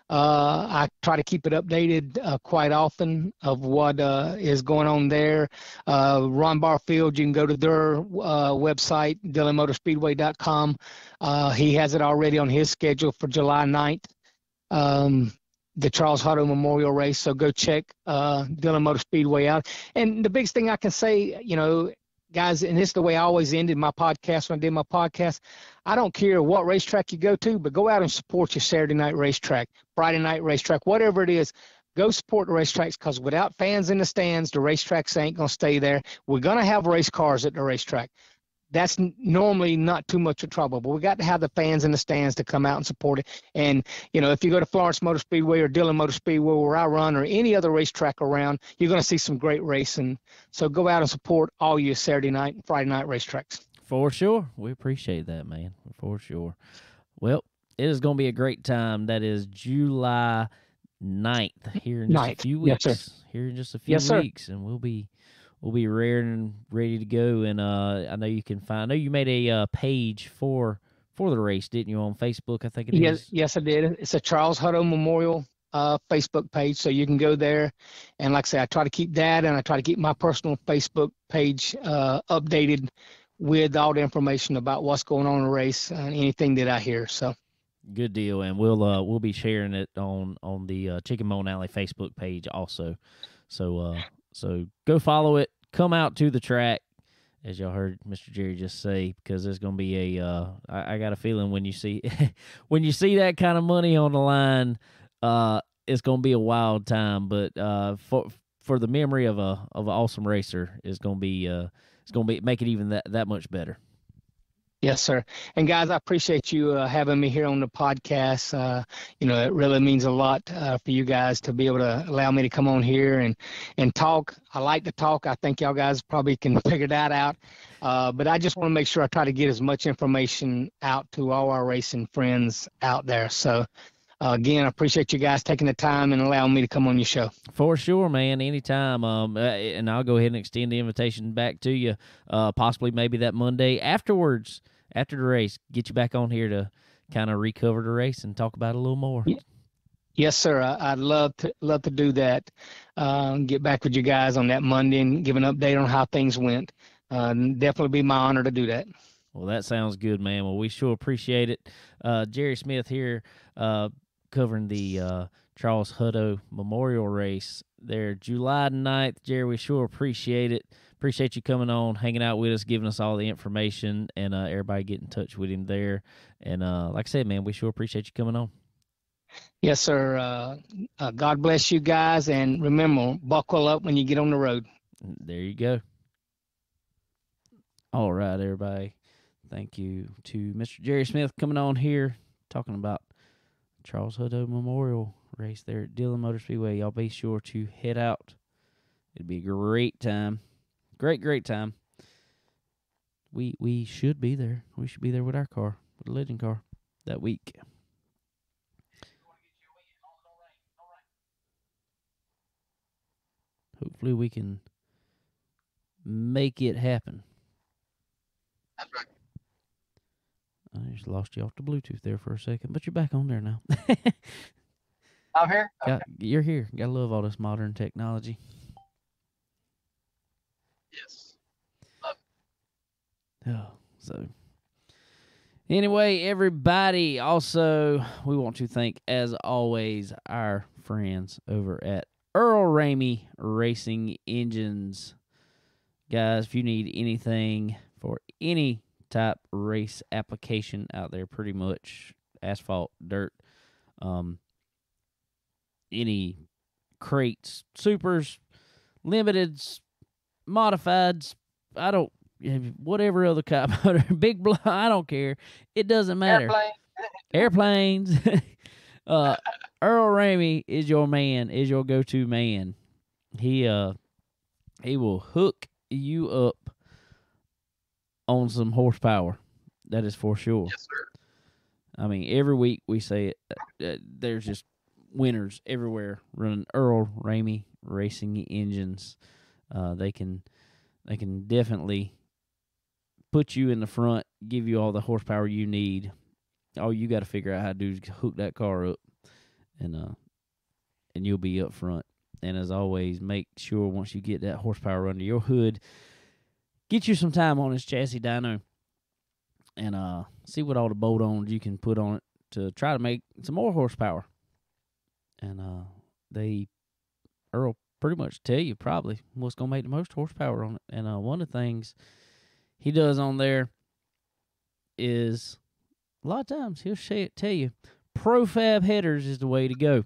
I try to keep it updated quite often of what is going on there. Ron Barfield, you can go to their website, DillonMotorSpeedway.com. He has it already on his schedule for July 9th. The Charles Hutto Memorial Race. So go check Dillon Motor Speedway out. And the biggest thing I can say, guys, and this is the way I always ended my podcast when I did my podcast. I don't care what racetrack you go to, but go out and support your Saturday night racetrack, Friday night racetrack, whatever it is. Go support the racetracks because without fans in the stands, the racetracks ain't going to stay there. We're going to have race cars at the racetrack. That's normally not too much of trouble, but we got to have the fans in the stands to come out and support it. And, if you go to Florence Motor Speedway or Dillon Motor Speedway where I run or any other racetrack around, you're going to see some great racing. So go out and support all your Saturday night and Friday night racetracks. For sure. We appreciate that, man. For sure. Well, it is going to be a great time. That is July 9th here in just a few weeks. Yes, sir. Here in just a few weeks, and we'll be raring and ready to go. And I know you can find. I know you made a page for the race, didn't you, on Facebook? I think it is. Yes, I did. It's a Charles Hutto Memorial Facebook page, so you can go there. And like I say, I try to keep that, and I try to keep my personal Facebook page updated with all the information about what's going on in the race and anything that I hear. So. Good deal, and we'll be sharing it on the Chicken Bone Alley Facebook page also. So go follow it. Come out to the track, as y'all heard Mr. Jerry just say, because there's going to be I got a feeling when you see that kind of money on the line, it's going to be a wild time. But for the memory of an awesome racer, it's going to be make it even that much better. Yes, sir. And guys, I appreciate you having me here on the podcast. It really means a lot for you guys to be able to allow me to come on here and talk. I like to talk. I think y'all guys probably can figure that out. But I just want to make sure I try to get as much information out to all our racing friends out there. So, again, I appreciate you guys taking the time and allowing me to come on your show. For sure, man. Anytime. And I'll go ahead and extend the invitation back to you, possibly maybe that Monday afterwards, after the race, get you back on here to kind of recover the race and talk about it a little more. Yes, sir. I'd love to do that. Get back with you guys on that Monday and give an update on how things went. Definitely be my honor to do that. Well, that sounds good, man. Well, we sure appreciate it. Jerry Smith here, covering the Charles Hutto Memorial Race there July 9th. Jerry, we sure appreciate it. Appreciate you coming on, hanging out with us, giving us all the information, and everybody get in touch with him there. And like I said, man, we sure appreciate you coming on. Yes, sir. God bless you guys, and remember, buckle up when you get on the road. There you go. All right, everybody. Thank you to Mr. Jerry Smith coming on here talking about Charles Hutto Memorial race there at Dillon Motor Speedway. Y'all be sure to head out. It'd be a great time. Great time. We should be there. We should be there with our car, with the legend car, that week. Hopefully we can make it happen. That's right. I just lost you off the Bluetooth there for a second, but you're back on there now. I'm here. Okay. You're here. Gotta love all this modern technology. Yes. Oh, so anyway, everybody, also, we want to thank, as always, our friends over at Earl Ramey Racing Engines. Guys, if you need anything for any type race application out there, pretty much asphalt, dirt, any crates, supers, limiteds, modifieds, whatever other kind, big block, I don't care. It doesn't matter. Airplanes. Earl Ramey is your man, is your go-to man. He will hook you up on some horsepower. That is for sure. Yes, sir. I mean, every week we say it. There's just winners everywhere running Earl Ramey Racing Engines. They can definitely put you in the front, give you all the horsepower you need. All you got to figure out how to do is hook that car up, and you'll be up front. And as always, make sure once you get that horsepower under your hood, get you some time on this chassis dyno, and see what all the bolt-ons you can put on it to try to make some more horsepower. And Earl pretty much tell you probably what's going to make the most horsepower on it. And one of the things he does on there is a lot of times he'll tell you Profab headers is the way to go.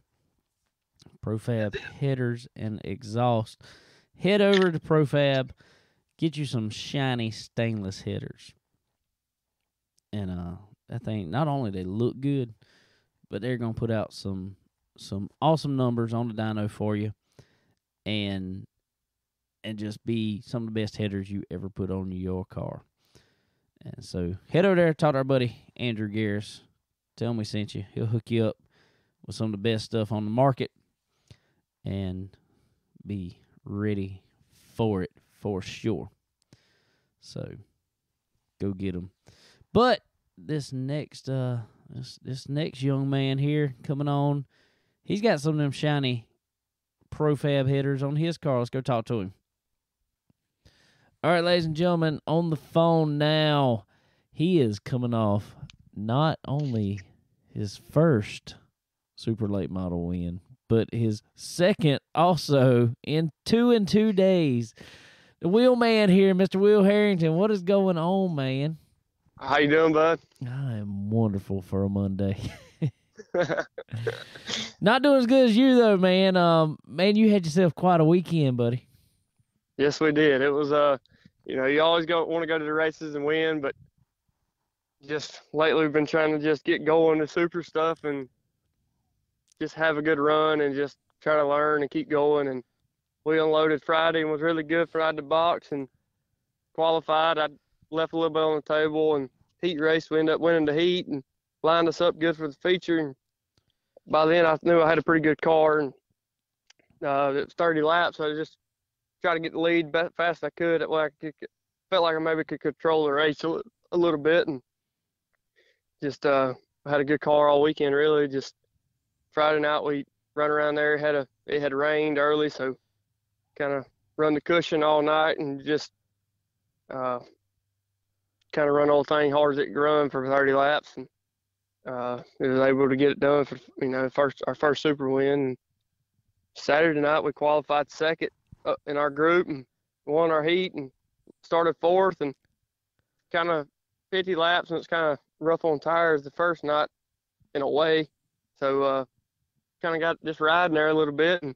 Profab headers and exhaust. Head over to Profab, get you some shiny stainless headers. And that thing, not only they look good, but they're going to put out some awesome numbers on the dyno for you, and just be some of the best headers you ever put on your car. And so head over there, talk to our buddy Andrew Garris. Tell him we sent you. He'll hook you up with some of the best stuff on the market and be ready for it for sure. So go get them. But this next young man here coming on, he's got some of them shiny Profab headers on his car. Let's go talk to him. All right, ladies and gentlemen, on the phone now, he is coming off not only his first super late model win, but his second also in 2 days. The wheel man here, Mr. Wil Herrington. What is going on, man? How you doing, bud? I am wonderful for a Monday. Not doing as good as you, though, man. Man, you had yourself quite a weekend, buddy. Yes, we did. It was, you always want to go to the races and win, but just lately we've been trying to just get going to super stuff and just have a good run and just try to learn and keep going. And we unloaded Friday and was really good Friday the box and qualified. I left a little bit on the table, and heat race, we ended up winning the heat and lined us up good for the feature. And by then I knew I had a pretty good car, and it was 30 laps. So I just tried to get the lead fast as I could. That way I felt like I maybe could control the race a little bit, and just had a good car all weekend, really. Just Friday night we run around there. It had rained early, so kind of run the cushion all night and just kind of run the whole thing hard as it could run for 30 laps, and we was able to get it done for our first super win. And Saturday night we qualified second in our group and won our heat and started fourth, and kind of 50 laps, and it's kind of rough on tires the first night in a way. So kind of got just riding there a little bit, and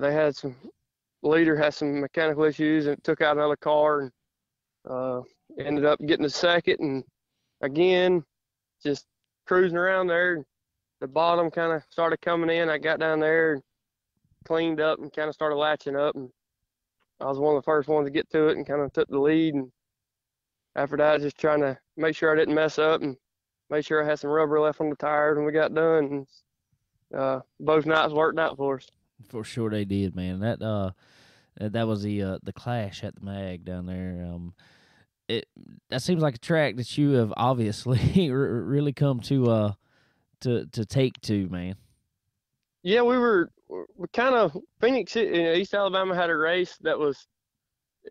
they had some leader had some mechanical issues and took out another car, and ended up getting to second, and again just cruising around there. The bottom kind of started coming in. I got down there and cleaned up and kind of started latching up, and I was one of the first ones to get to it and kind of took the lead. And after that, just trying to make sure I didn't mess up and make sure I had some rubber left on the tires when we got done. And both nights worked out for us. For sure they did, man. That was the clash at the mag down there. That seems like a track that you have obviously really come to take to, man. Yeah, we kind of Phoenix, East Alabama had a race that was,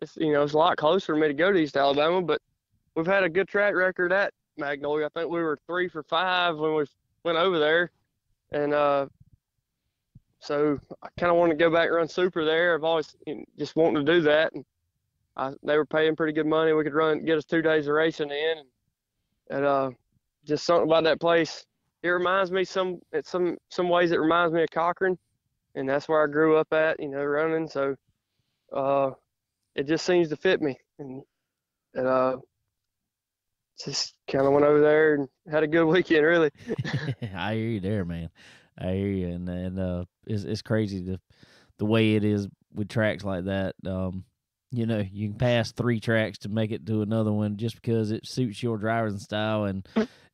it's a lot closer for me to go to East Alabama, but we've had a good track record at Magnolia. I think we were 3 for 5 when we went over there, and so I kind of want to go back and run super there. I've always just wanted to do that, and they were paying pretty good money. We could get us 2 days of racing in, and just something about that place. It reminds me some ways. It reminds me of Cochran, and that's where I grew up at, running. So it just seems to fit me, and just kind of went over there and had a good weekend, really. I hear you there, man. I hear you, and it's crazy the way it is with tracks like that. You can pass 3 tracks to make it to another one just because it suits your driving style,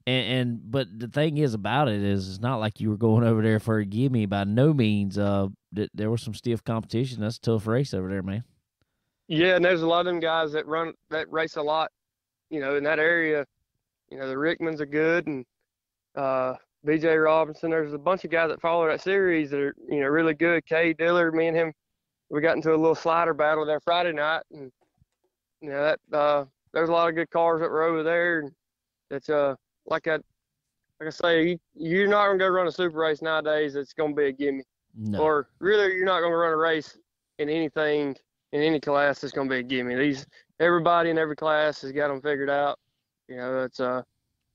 but the thing is about it is it's not like you were going over there for a gimme. By no means. There was some stiff competition. That's a tough race over there, man. Yeah, and there's a lot of them guys that race a lot, in that area. The Rickmans are good, and BJ Robinson. There's a bunch of guys that follow that series that are really good. Kay Diller, me and him, we got into a little slider battle there Friday night, and there's a lot of good cars that were over there. And that's like I say, you're not gonna go run a super race nowadays. It's gonna be a gimme. No. Or really, you're not gonna run a race in anything in any class that's gonna be a gimme. Everybody in every class has got them figured out. It's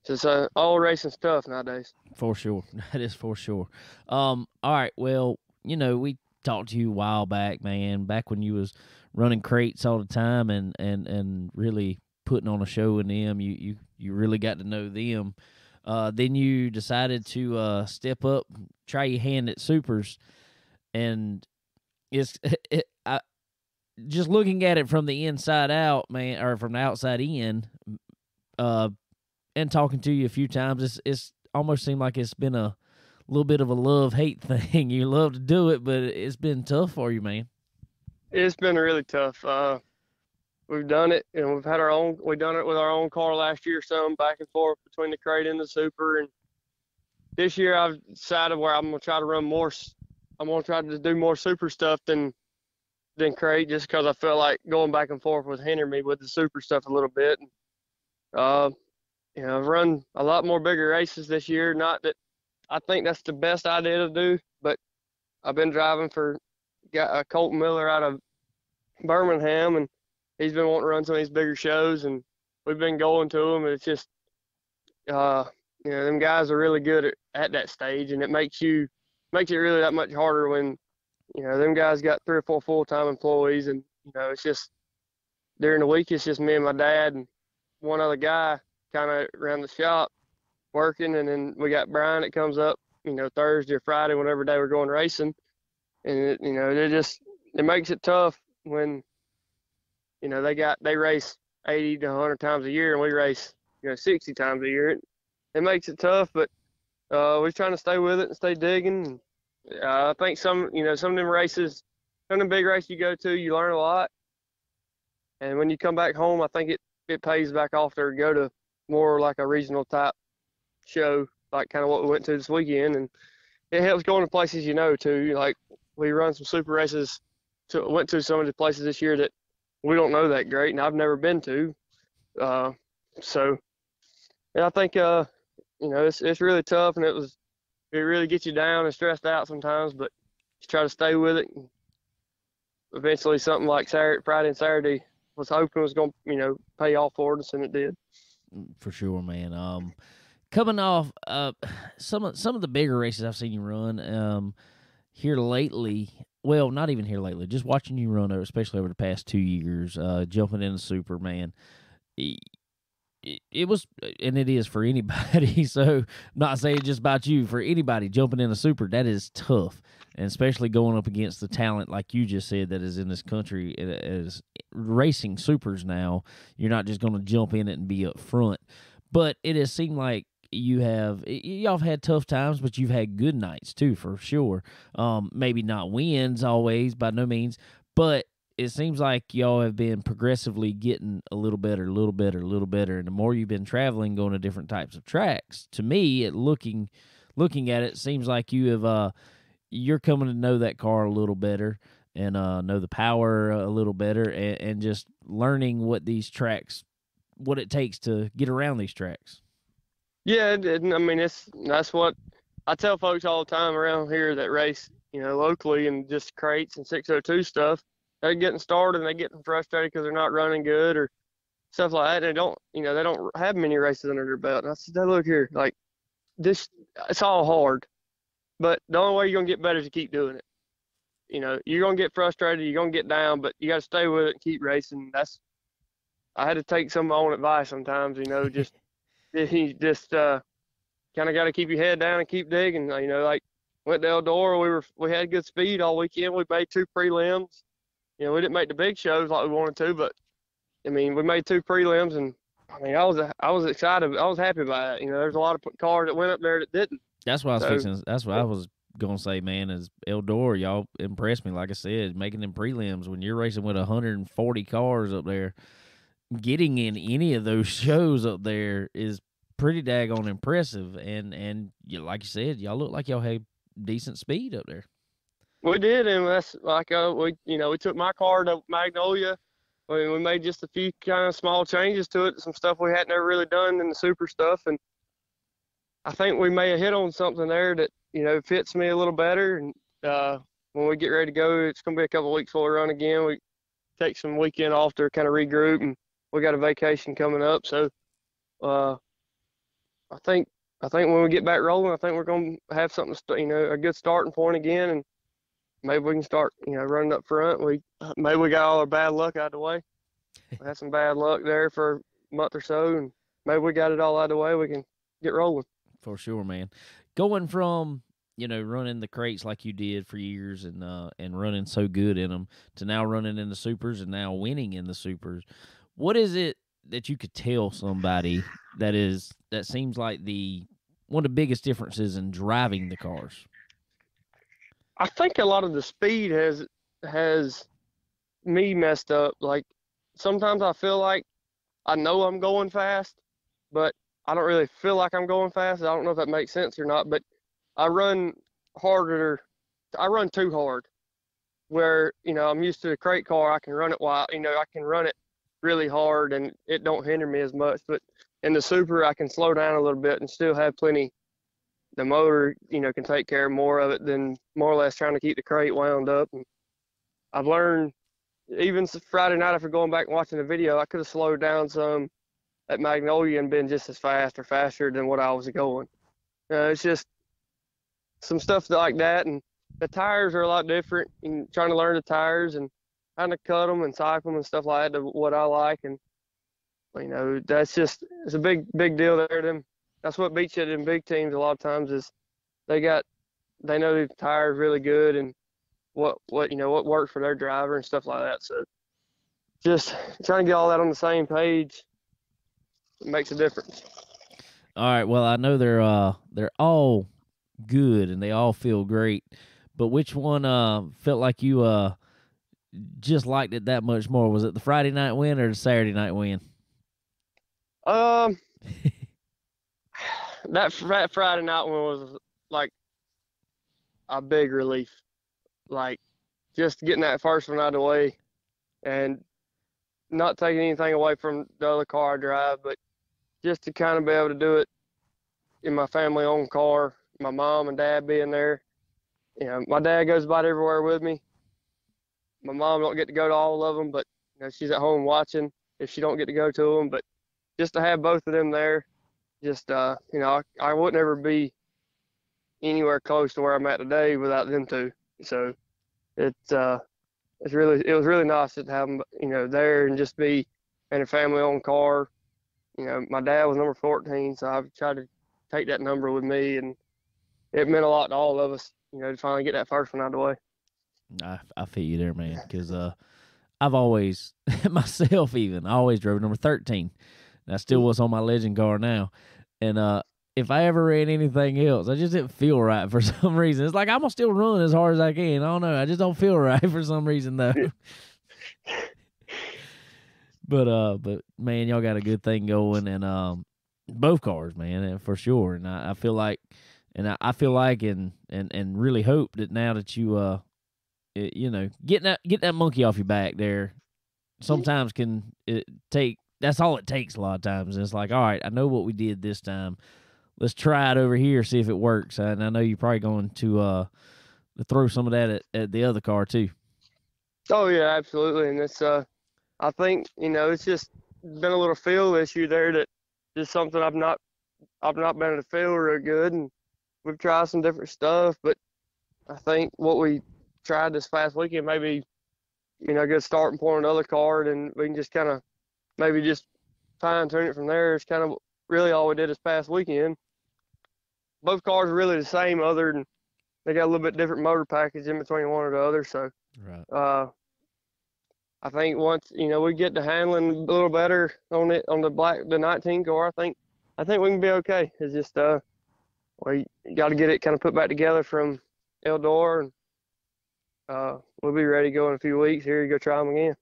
just all racing stuff nowadays. For sure, that is for sure. All right, well, we talked to you a while back, man. Back when you was running crates all the time and really putting on a show in them, you really got to know them. Then you decided to step up, try your hand at supers, and just looking at it from the inside out, man, or from the outside in, and talking to you a few times, it's almost seemed like it's been a little bit of a love-hate thing. You love to do it, but it's been tough for you, man. It's been really tough. We've done it, and we've done it with our own car last year, some back and forth between the crate and the super. And this year I've decided where I'm going to try to run more. I'm going to try to do more super stuff than crate, just because I felt like going back and forth was hindering me with the super stuff a little bit. And, I've run a lot more bigger races this year. Not that I think that's the best idea to do, but I've been driving for Colton Miller out of Birmingham, and he's been wanting to run some of these bigger shows, and we've been going to them. And it's just, them guys are really good at that stage, and it makes it really that much harder when, them guys got 3 or 4 full-time employees, and, it's just during the week, it's just me and my dad and one other guy kind of around the shop working. And then we got Brian that comes up, Thursday or Friday, whatever day we're going racing. And, it makes it tough when, they race 80 to 100 times a year, and we race, 60 times a year. It makes it tough, but we're trying to stay with it and stay digging. I think some of them races, some of them big races you go to, you learn a lot. And when you come back home, I think it pays back off to go to more like a regional type show, like kind of what we went to this weekend. And it helps going to places too. Like we run some super races, went to some of the places this year that we don't know that great, and I've never been to. So yeah, I think it's really tough, and it really gets you down and stressed out sometimes, but just try to stay with it. And eventually something like Friday and Saturday was hoping was going to, pay off for us, and it did. For sure, man. coming off some of the bigger races I've seen you run here lately. Well, not even here lately. Just watching you run, especially over the past 2 years, jumping into Superman. It was, and it is for anybody. So, I'm not saying just about you. For anybody jumping in a super, that is tough, and especially going up against the talent like you just said that is in this country is racing supers now. You're not just going to jump in it and be up front. But it has seemed like y'all have had tough times, but you've had good nights too, for sure. Maybe not wins always, by no means, but it seems like y'all have been progressively getting a little better. And the more you've been traveling, going to different types of tracks, to me, looking at it, seems like you're coming to know that car a little better and know the power a little better, and just learning what these tracks, what it takes to get around these tracks. Yeah, I mean, that's what I tell folks all the time around here that race, locally and just crates and 602 stuff. They're getting started and they're getting frustrated because they're not running good or stuff like that. And they don't have many races under their belt. And I said, look here, like this, it's all hard, but the only way you're gonna get better is to keep doing it. You're gonna get frustrated, you're gonna get down, but you got to stay with it and keep racing. I had to take some of my own advice sometimes. Just you just kind of got to keep your head down and keep digging. Like went to Eldora, we had good speed all weekend. We made 2 prelims. We didn't make the big shows like we wanted to, but I mean, we made 2 prelims, and I mean, I was excited. I was happy about it. There's a lot of cars that went up there that didn't. That's what I was fixing. That's what I was gonna say, man. Is Eldora, y'all impressed me. Like I said, making them prelims when you're racing with 140 cars up there. Getting in any of those shows up there is pretty daggone impressive, and like you said, y'all look like y'all had decent speed up there. We did, and that's like we took my car to Magnolia. We made just a few kind of small changes to it, some stuff we hadn't ever really done in the super stuff, and I think we may have hit on something there that fits me a little better. And when we get ready to go, it's gonna be a couple of weeks before we run again. We take some weekend off to kind of regroup, and we got a vacation coming up, so I think when we get back rolling, I think we're gonna have something, a good starting point again, and maybe we can start, running up front. Maybe we got all our bad luck out of the way. We had some bad luck there for a month or so, and maybe we got it all out of the way. We can get rolling. For sure, man. Going from running the crates like you did for years and running so good in them to now running in the supers and now winning in the supers. What is it that you could tell somebody that seems like one of the biggest differences in driving the cars? I think a lot of the speed has me messed up. Like sometimes I feel like I know I'm going fast, but I don't really feel like I'm going fast. I don't know if that makes sense or not, but I run harder. I run too hard. Where I'm used to a crate car, I can run it I can run it really hard and it don't hinder me as much. But in the super, I can slow down a little bit and still have plenty. The motor, can take care of more of it than more or less trying to keep the crate wound up. And I've learned, even Friday night after going back and watching the video, I could have slowed down some at Magnolia and been just as fast or faster than what I was going. It's just some stuff like that. And the tires are a lot different. And trying to learn the tires and how to cut them and cycle them and stuff like that to what I like. And, it's a big deal there. That's what beats you in big teams a lot of times is they know the tires really good and what works for their driver and stuff like that. So just trying to get all that on the same page makes a difference. All right. Well, I know they're all good and they all feel great, but which one felt like you just liked it that much more? Was it the Friday night win or the Saturday night win? That Friday night one was like a big relief. Like just getting that first one out of the way and not taking anything away from the other car I drive, but just to kind of be able to do it in my family-owned car, my mom and dad being there. My dad goes about everywhere with me. My mom don't get to go to all of them, but she's at home watching if she don't get to go to them. But just to have both of them there just I wouldn't ever be anywhere close to where I'm at today without them two. So it was really nice to have them, there and just be in a family-owned car. My dad was number 14, so I've tried to take that number with me, and it meant a lot to all of us, to finally get that first one out of the way. I feel you there, man, because I've always, myself even, I always drove number 13. And I still was on my legend car now. And if I ever ran anything else, I just didn't feel right for some reason. It's like I'm going to still run as hard as I can. I don't know. I just don't feel right for some reason, though. But man, y'all got a good thing going, and both cars, man, and for sure. And I feel like, and really hope that now that you getting that monkey off your back there, sometimes can take. That's all it takes a lot of times. And it's like, all right, I know what we did this time. Let's try it over here, see if it works. And I know you're probably going to throw some of that at the other car too. Oh yeah, absolutely. And it's I think it's just been a little feel issue there, that just something I've not been able to feel real good, and we've tried some different stuff, but I think what we tried this past weekend maybe get a starting point on another car, and we can just kind of maybe just fine tune it from there. It's kind of really all we did this past weekend. Both cars are really the same, other than they got a little bit different motor package in between one or the other. So right. I think once we get the handling a little better on the 19 car, I think we can be okay. It's just we got to get it kind of put back together from Eldor, and we'll be ready to go in a few weeks here to go try them again.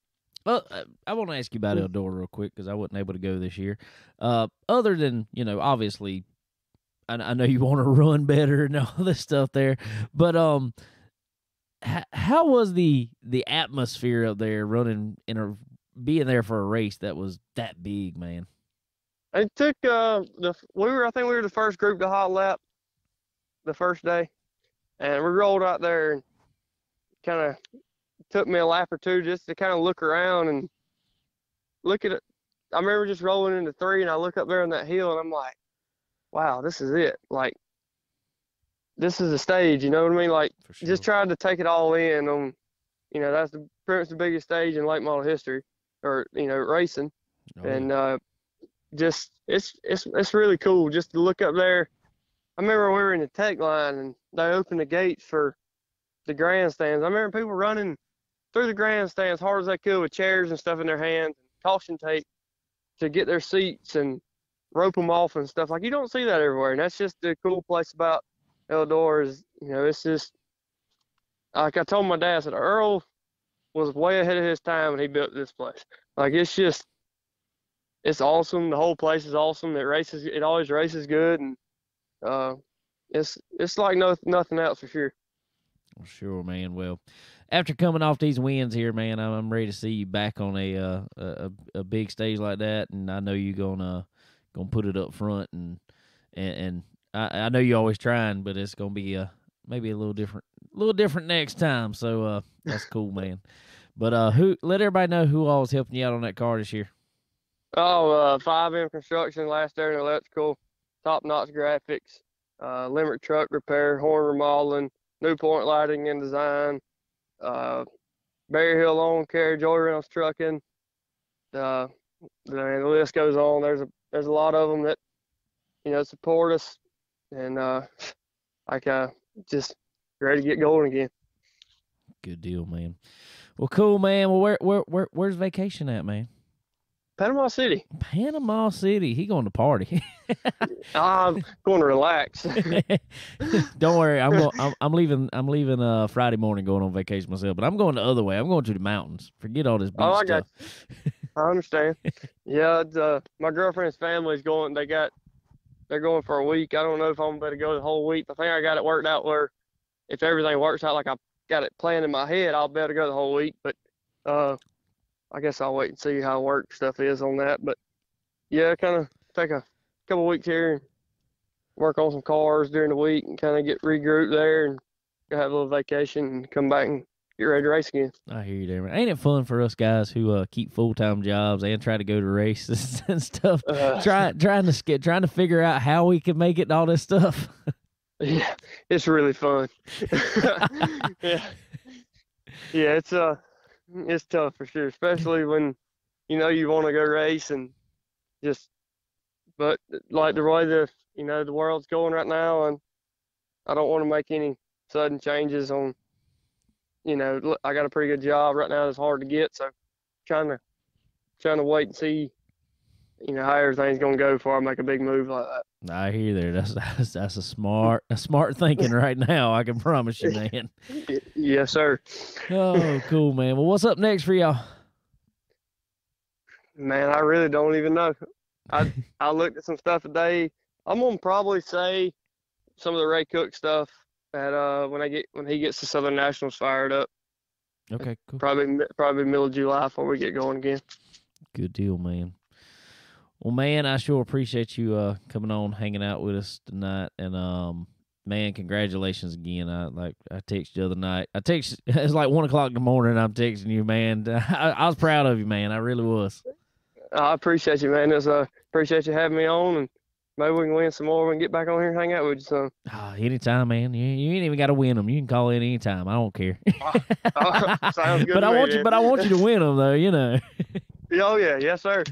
Well, I want to ask you about Eldor real quick, because I wasn't able to go this year. Other than, obviously, I know you want to run better and all this stuff there, but how was the atmosphere up there running being there for a race that was that big, man? It took I think we were the first group to hot lap the first day, and we rolled out there and kind of took me a lap or two just to kind of look around and look at it. I remember just rolling into 3, and I look up there on that hill, and I'm like, wow, this is it. Like, this is the stage, you know what I mean? Like, For sure. Just trying to take it all in on, that's pretty much the biggest stage in late model history, or, racing. Oh, and just, it's really cool just to look up there. I remember we were in the tech line, and they opened the gates for the grandstands. I remember people running through the grandstands hard as they could with chairs and stuff in their hands, and caution tape to get their seats and rope them off and stuff. Like, you don't see that everywhere, and that's just the cool place about Eldor is, it's just, like I told my dad, I said, Earl was way ahead of his time when he built this place. Like, it's awesome. The whole place is awesome. It always races good, and it's like nothing else for sure. Well, sure, man. Well, after coming off these wins here, man, I'm ready to see you back on a big stage like that, and I know you're gonna put it up front, and I know you're always trying, but it's gonna be maybe a little different next time. So that's cool, man. But let everybody know who all was helping you out on that car this year. 5M Construction, Last Air Electrical, Top Notch Graphics, Limerick Truck Repair, Horn Remodeling, New Point Lighting and Design, Berry Hill Lawn Care, Joy Reynolds Trucking. The list goes on. There's a lot of them that support us, and just ready to get going again. Good deal, man. Well, cool, man. Well, where's vacation at, man? Panama City. Panama City. He going to party. I'm going to relax. Don't worry. I'm leaving Friday morning, going on vacation myself. But I'm going the other way. I'm going to the mountains. Forget all this beach stuff. Got you. I understand. Yeah, my girlfriend's family's going. They're going for a week. I don't know if I'm going to go the whole week. I think I got it worked out where if everything works out like I got it planned in my head, I'll be able to go the whole week. But I guess I'll wait and see how work stuff is on that. But yeah, kind of take a couple weeks here and work on some cars during the week and kind of get regrouped there and have a little vacation and come back and get ready to race again. I hear you there, man. Ain't it fun for us guys who keep full-time jobs and try to go to races and stuff, trying to figure out how we can make it and all this stuff? Yeah, it's really fun. Yeah, it's tough for sure, especially when you want to go race and but like the way the world's going right now, and I don't want to make any sudden changes on. I got a pretty good job right now. It's hard to get, so trying to wait and see, how everything's gonna go before I make a big move like that. I hear there. That's a smart thinking right now. I can promise you, man. Yes, sir. Oh, cool, man. Well, what's up next for y'all? Man, I really don't even know. I looked at some stuff today. I'm gonna probably say some of the Ray Cook stuff at when he gets the Southern Nationals fired up. Okay, cool. Probably middle of July before we get going again. Good deal, man. Well, man, I sure appreciate you coming on, hanging out with us tonight, and man, congratulations again. I texted you the other night. It's like 1:00 in the morning. I'm texting you, man. I was proud of you, man. I really was. I appreciate you, man. Appreciate you having me on, and maybe we can win some more. We can get back on here and hang out with you some. Anytime, man. You ain't even got to win them. You can call in anytime. I don't care. Sounds good. But I want you to win them, though. Oh yeah, yes sir.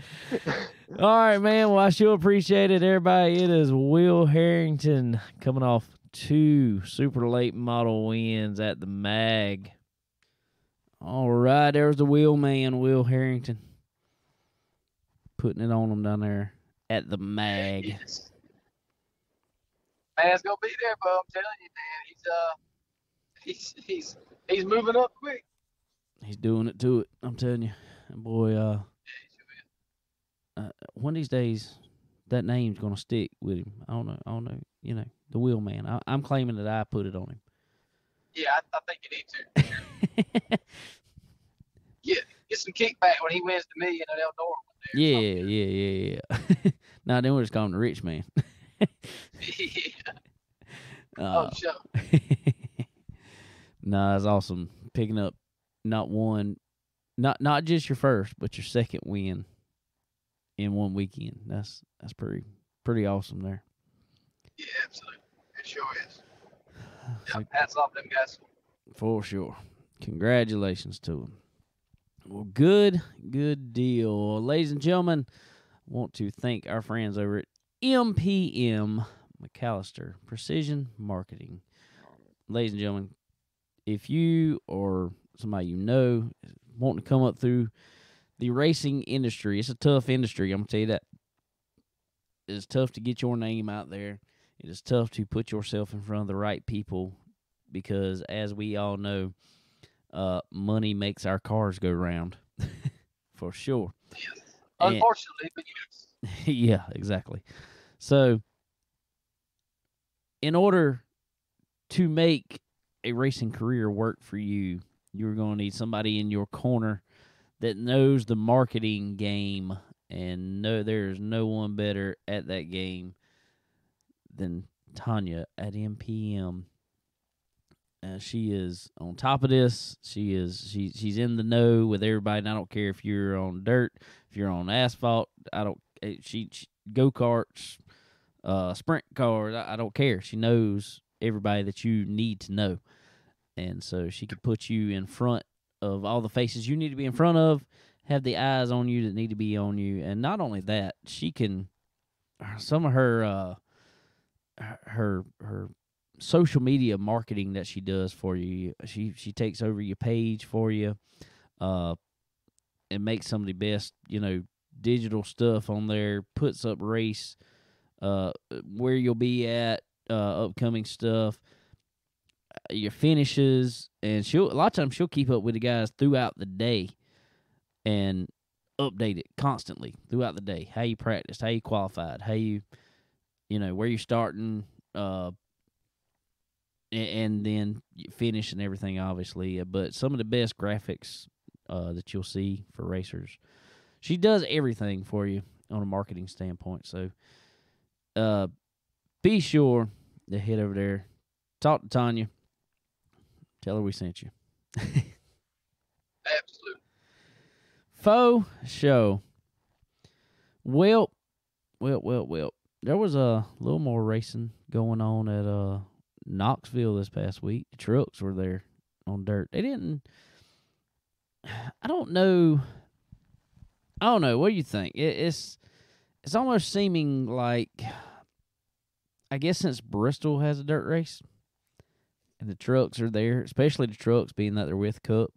All right, man. Well, I sure appreciate it, everybody. It is Wil Herrington coming off 2 super late model wins at the MAG. All right, there's the wheel man, Wil Herrington, putting it on them down there at the MAG. Yes. Man's gonna be there, but I'm telling you, man, he's moving up quick. He's doing it to it. I'm telling you, and boy. One of these days, that name's gonna stick with him. I don't know. The wheel man. I'm claiming that I put it on him. Yeah, I think you need to. Get some kickback when he wins the $1 million at Eldora. Yeah. Now then we're just calling him the rich man. Yeah. Sure. Nah, it's awesome picking up not not just your first, but your second win in one weekend. That's pretty awesome there. Yeah, absolutely. It sure is. Hats off to them guys. For sure. Congratulations to them. Well, good deal. Ladies and gentlemen, I want to thank our friends over at MPM McAllister Precision Marketing. Ladies and gentlemen, if you or somebody wanting to come up through the racing industry, it's a tough industry. I'm going to tell you that. It's tough to get your name out there. It is tough to put yourself in front of the right people because, as we all know, money makes our cars go round, for sure. Yes. Unfortunately, but yes. Yeah, exactly. So, in order to make a racing career work for you, you're going to need somebody in your corner that knows the marketing game, and there's no one better at that game than Tanya at MPM. She is on top of this. She's in the know with everybody. And I don't care if you're on dirt, if you're on asphalt. She go-karts, sprint cars. I don't care. She knows everybody that you need to know, and so she could put you in front of all the faces you need to be in front of. Have the eyes on you that need to be on you, and not only that, she can some of her social media marketing that she does for you. She takes over your page for you, and makes some of the best digital stuff on there. Puts up race, where you'll be at, upcoming stuff, your finishes, and a lot of times she'll keep up with the guys throughout the day and update it constantly throughout the day. How you practiced, how you qualified, how you where you're starting, and then you finish and everything, obviously. But some of the best graphics that you'll see for racers. She does everything for you on a marketing standpoint. So be sure to head over there, talk to Tanya, tell her we sent you. Faux show. Well. There was a little more racing going on at Knoxville this past week. The trucks were there on dirt. They didn't. I don't know. What do you think? It's almost seeming like, I guess since Bristol has a dirt race and the trucks are there, especially the trucks being that they're with Cup,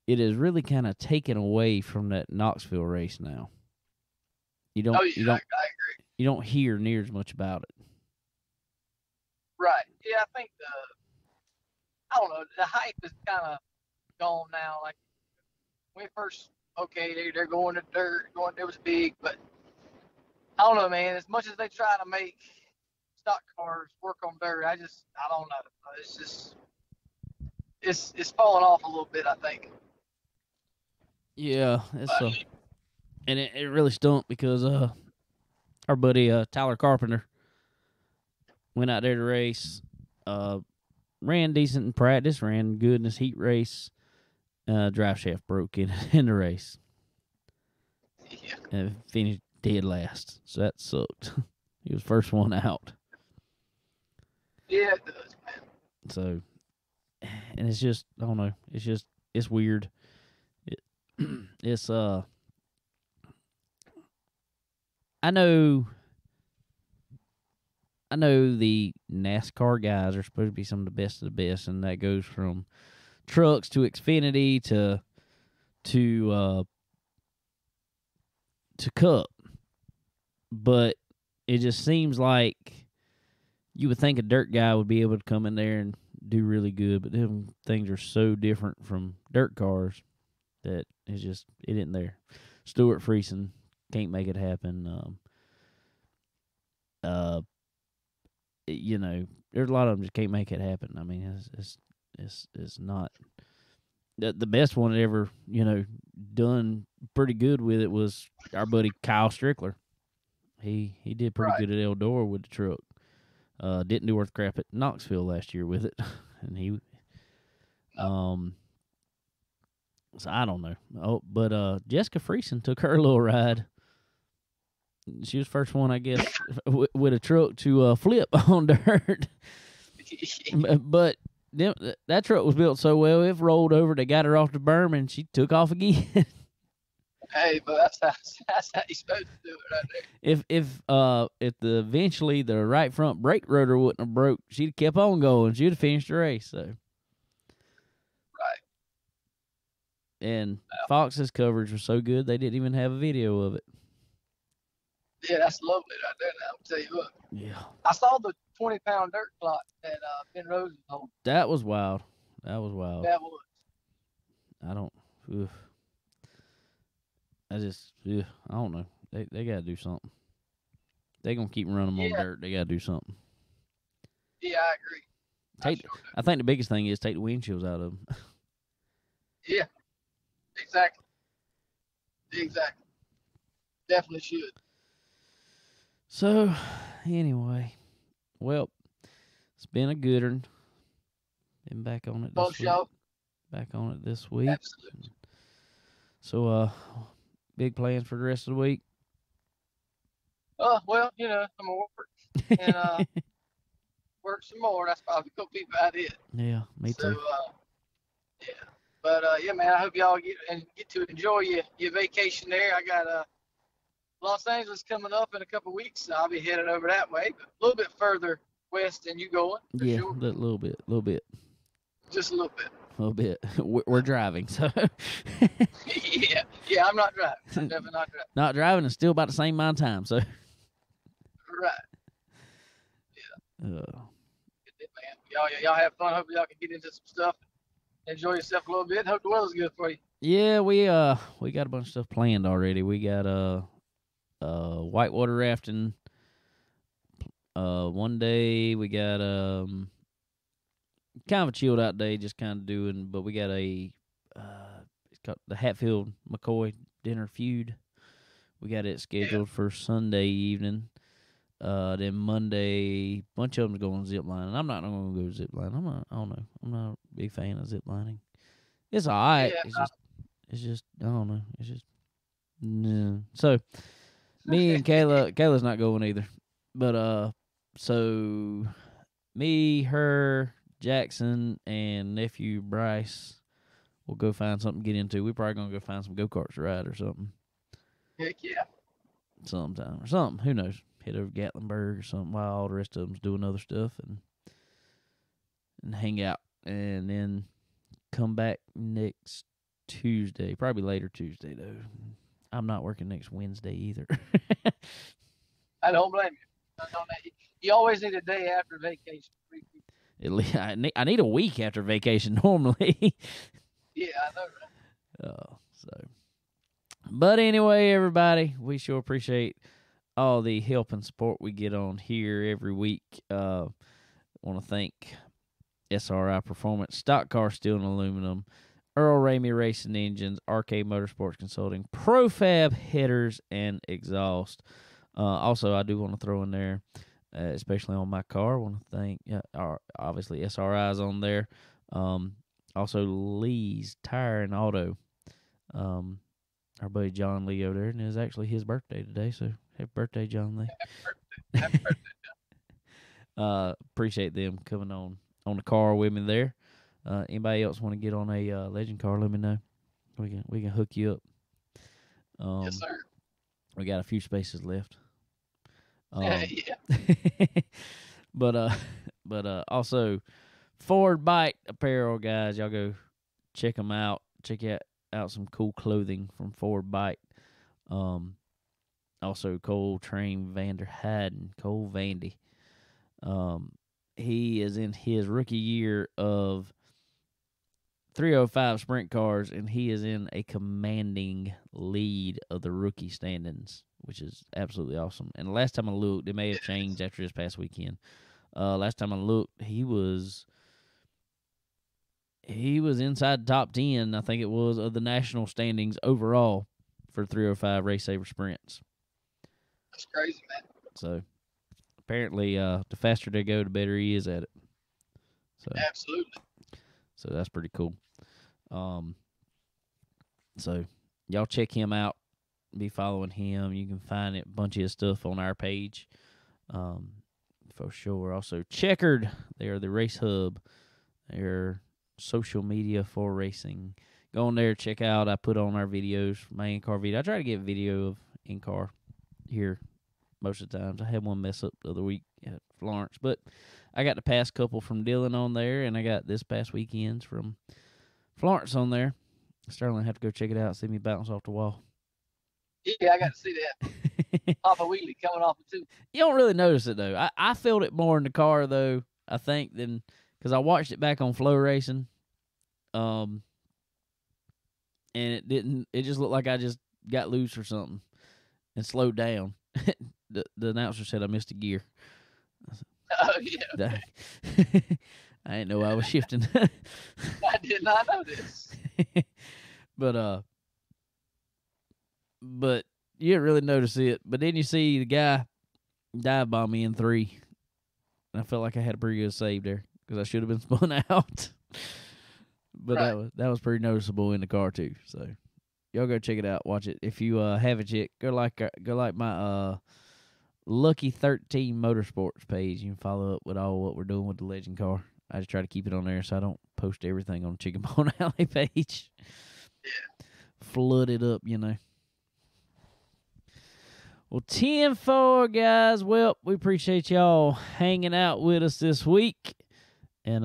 it is really kind of taken away from that Knoxville race now. I agree. You don't hear near as much about it. Right. Yeah, I think the hype is kind of gone now. Like when we first, they're going to dirt, it was big, but I don't know, man. As much as they try to make stock cars work on dirt, I don't know. It's just, it's falling off a little bit, I think. Yeah, and it really stunk because our buddy Tyler Carpenter went out there to race, ran decent in practice, ran good in his heat race. Drive shaft broke in the race. Yeah. And finished dead last, so that sucked. He was first one out. Yeah, it does, man. So, and it's just, I don't know. It's weird. It's I know the NASCAR guys are supposed to be some of the best of the best, and that goes from trucks to Xfinity to Cup. But it just seems like you would think a dirt guy would be able to come in there and do really good, but them things are so different from dirt cars that it isn't there. Stuart Friesen can't make it happen. There's a lot of them just can't make it happen. I mean, it's not the best one that ever done pretty good with it was our buddy Kyle Strickler. He did pretty good at Eldora with the truck. Didn't do worth crap at Knoxville last year with it, and he so I don't know. Oh, but Jessica Friesen took her little ride. She was first one, I guess, with a truck to flip on dirt. But that truck was built so well, it rolled over. They got her off the berm, and she took off again. Hey, but that's how you're supposed to do it right there. If eventually the right front brake rotor wouldn't have broke, she'd have kept on going. She'd have finished the race. So. Right. And Fox's coverage was so good they didn't even have a video of it. Yeah, that's lovely right there. Now, I'll tell you what. Yeah. I saw the 20-pound dirt clock that Ben Rosen told. That was wild. That was. I don't. Ugh. I don't know. They got to do something. They gonna keep running them on dirt. They got to do something. Yeah, I agree. I think the biggest thing is take the windshields out of them. Yeah, exactly. Definitely should. So, anyway, well, it's been a good one. Been back on it this week. Back on it this week. Absolutely. So, big plans for the rest of the week? Well, I'm gonna work and work some more. That's probably gonna be about it. Yeah, me too. Yeah. But yeah, man, I hope y'all get to enjoy your vacation there. I got Los Angeles coming up in a couple of weeks, so I'll be headed over that way, but a little bit further west than you going. Yeah, sure. a little bit. Just a little bit. A little bit. We're driving, so. yeah, I'm not driving. I'm definitely not driving. Not driving and still about the same amount of time, so. Right. Yeah. Good day, man. Y'all have fun. Hope y'all can get into some stuff. Enjoy yourself a little bit. Hope the weather's good for you. Yeah, we got a bunch of stuff planned already. We got whitewater rafting. One day we got kind of a chilled out day, just kind of doing. But we got it's called the Hatfield McCoy Dinner Feud. We got it scheduled for Sunday evening. Then Monday, a bunch of them's going zip lining. I'm not going to go zip lining. I don't know. I'm not a big fan of zip lining. It's all right. Yeah, It's just, I don't know. It's just, no. So, me and Kayla's not going either. But, so, me, her, Jackson, and nephew Bryce will go find something to get into. We're probably going to go find some go-karts to ride or something. Heck yeah. Sometime or something. Who knows? Head over to Gatlinburg or something while all the rest of them's doing other stuff and hang out. And then come back next Tuesday. Probably later Tuesday, though. I'm not working next Wednesday either. I don't blame you. You always need a day after vacation. At least I need a week after vacation normally. Yeah, I know, right? So. But anyway, everybody, we sure appreciate all the help and support we get on here every week. Want to thank SRI Performance, Stock Car Steel and Aluminum, Earl Ramey Racing Engines, RK Motorsports Consulting, Profab Headers and Exhaust. Also, I do want to throw in there, especially on my car, I want to thank, obviously, SRI's on there. Also, Lee's Tire and Auto. Our buddy John Lee over there, and it was actually his birthday today, so happy birthday, John Lee. Happy birthday, John. Appreciate them coming on the car with me there. Anybody else want to get on a legend car, let me know. We can hook you up. Yes, sir. We got a few spaces left. Yeah. But also Forward Bite Apparel, guys, y'all go check them out. Check out some cool clothing from Forward Bite. Also Cole Train Vander Hayden, Cole Vandy. He is in his rookie year of 305 sprint cars, and he is in a commanding lead of the rookie standings, which is absolutely awesome. And the last time I looked, it may have changed after this past weekend. Last time I looked, he was inside the top 10, I think it was, of the national standings overall for 305 Race Saver sprints. That's crazy, man. So apparently, the faster they go, the better he is at it. So Absolutely. So that's pretty cool. So y'all check him out. Be following him. You can find a bunch of his stuff on our page. For sure. Also, Checkered. They are the race hub. They're social media for racing. Go on there, check out. I put on our videos, my in-car video. I try to get video of in-car here most of the times. I had one mess up the other week at Florence, but I got the past couple from Dillon on there, and I got this past weekend's from Florence on there. Sterling have to go check it out, see me bounce off the wall. Yeah, I got to see that. Off a wheelie coming off it, too. You don't really notice it, though. I felt it more in the car, though, I think, than because I watched it back on Flow Racing. And it just looked like I just got loose or something and slowed down. The announcer said I missed a gear. Oh, yeah. I didn't know I was shifting. I did not know this. But you didn't really notice it. But then you see the guy dive bomb me in 3. And I felt like I had a pretty good save there because I should have been spun out. But right. that was pretty noticeable in the car too. So y'all go check it out, watch it. If you haven't yet, go like my Lucky 13 Motorsports page. You can follow up with all what we're doing with the legend car. I just try to keep it on there so I don't post everything on Chicken Bone Alley page. Yeah. Flood it up, you know. Well, 10-4, guys. Well, we appreciate y'all hanging out with us this week. And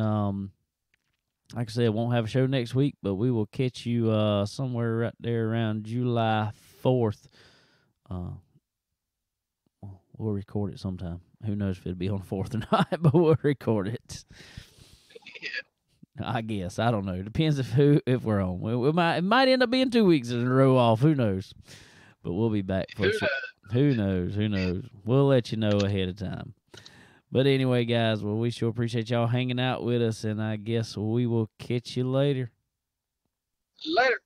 like I said, won't have a show next week, but we will catch you somewhere right there around July 4th. We'll record it sometime. Who knows if it'll be on 4th or not, but we'll record it. I guess. I don't know. Depends if we're on. It might end up being 2 weeks in a row off. Who knows? But we'll be back for sure. Who knows? We'll let you know ahead of time. But anyway, guys, well, we sure appreciate y'all hanging out with us, and I guess we will catch you later. Later.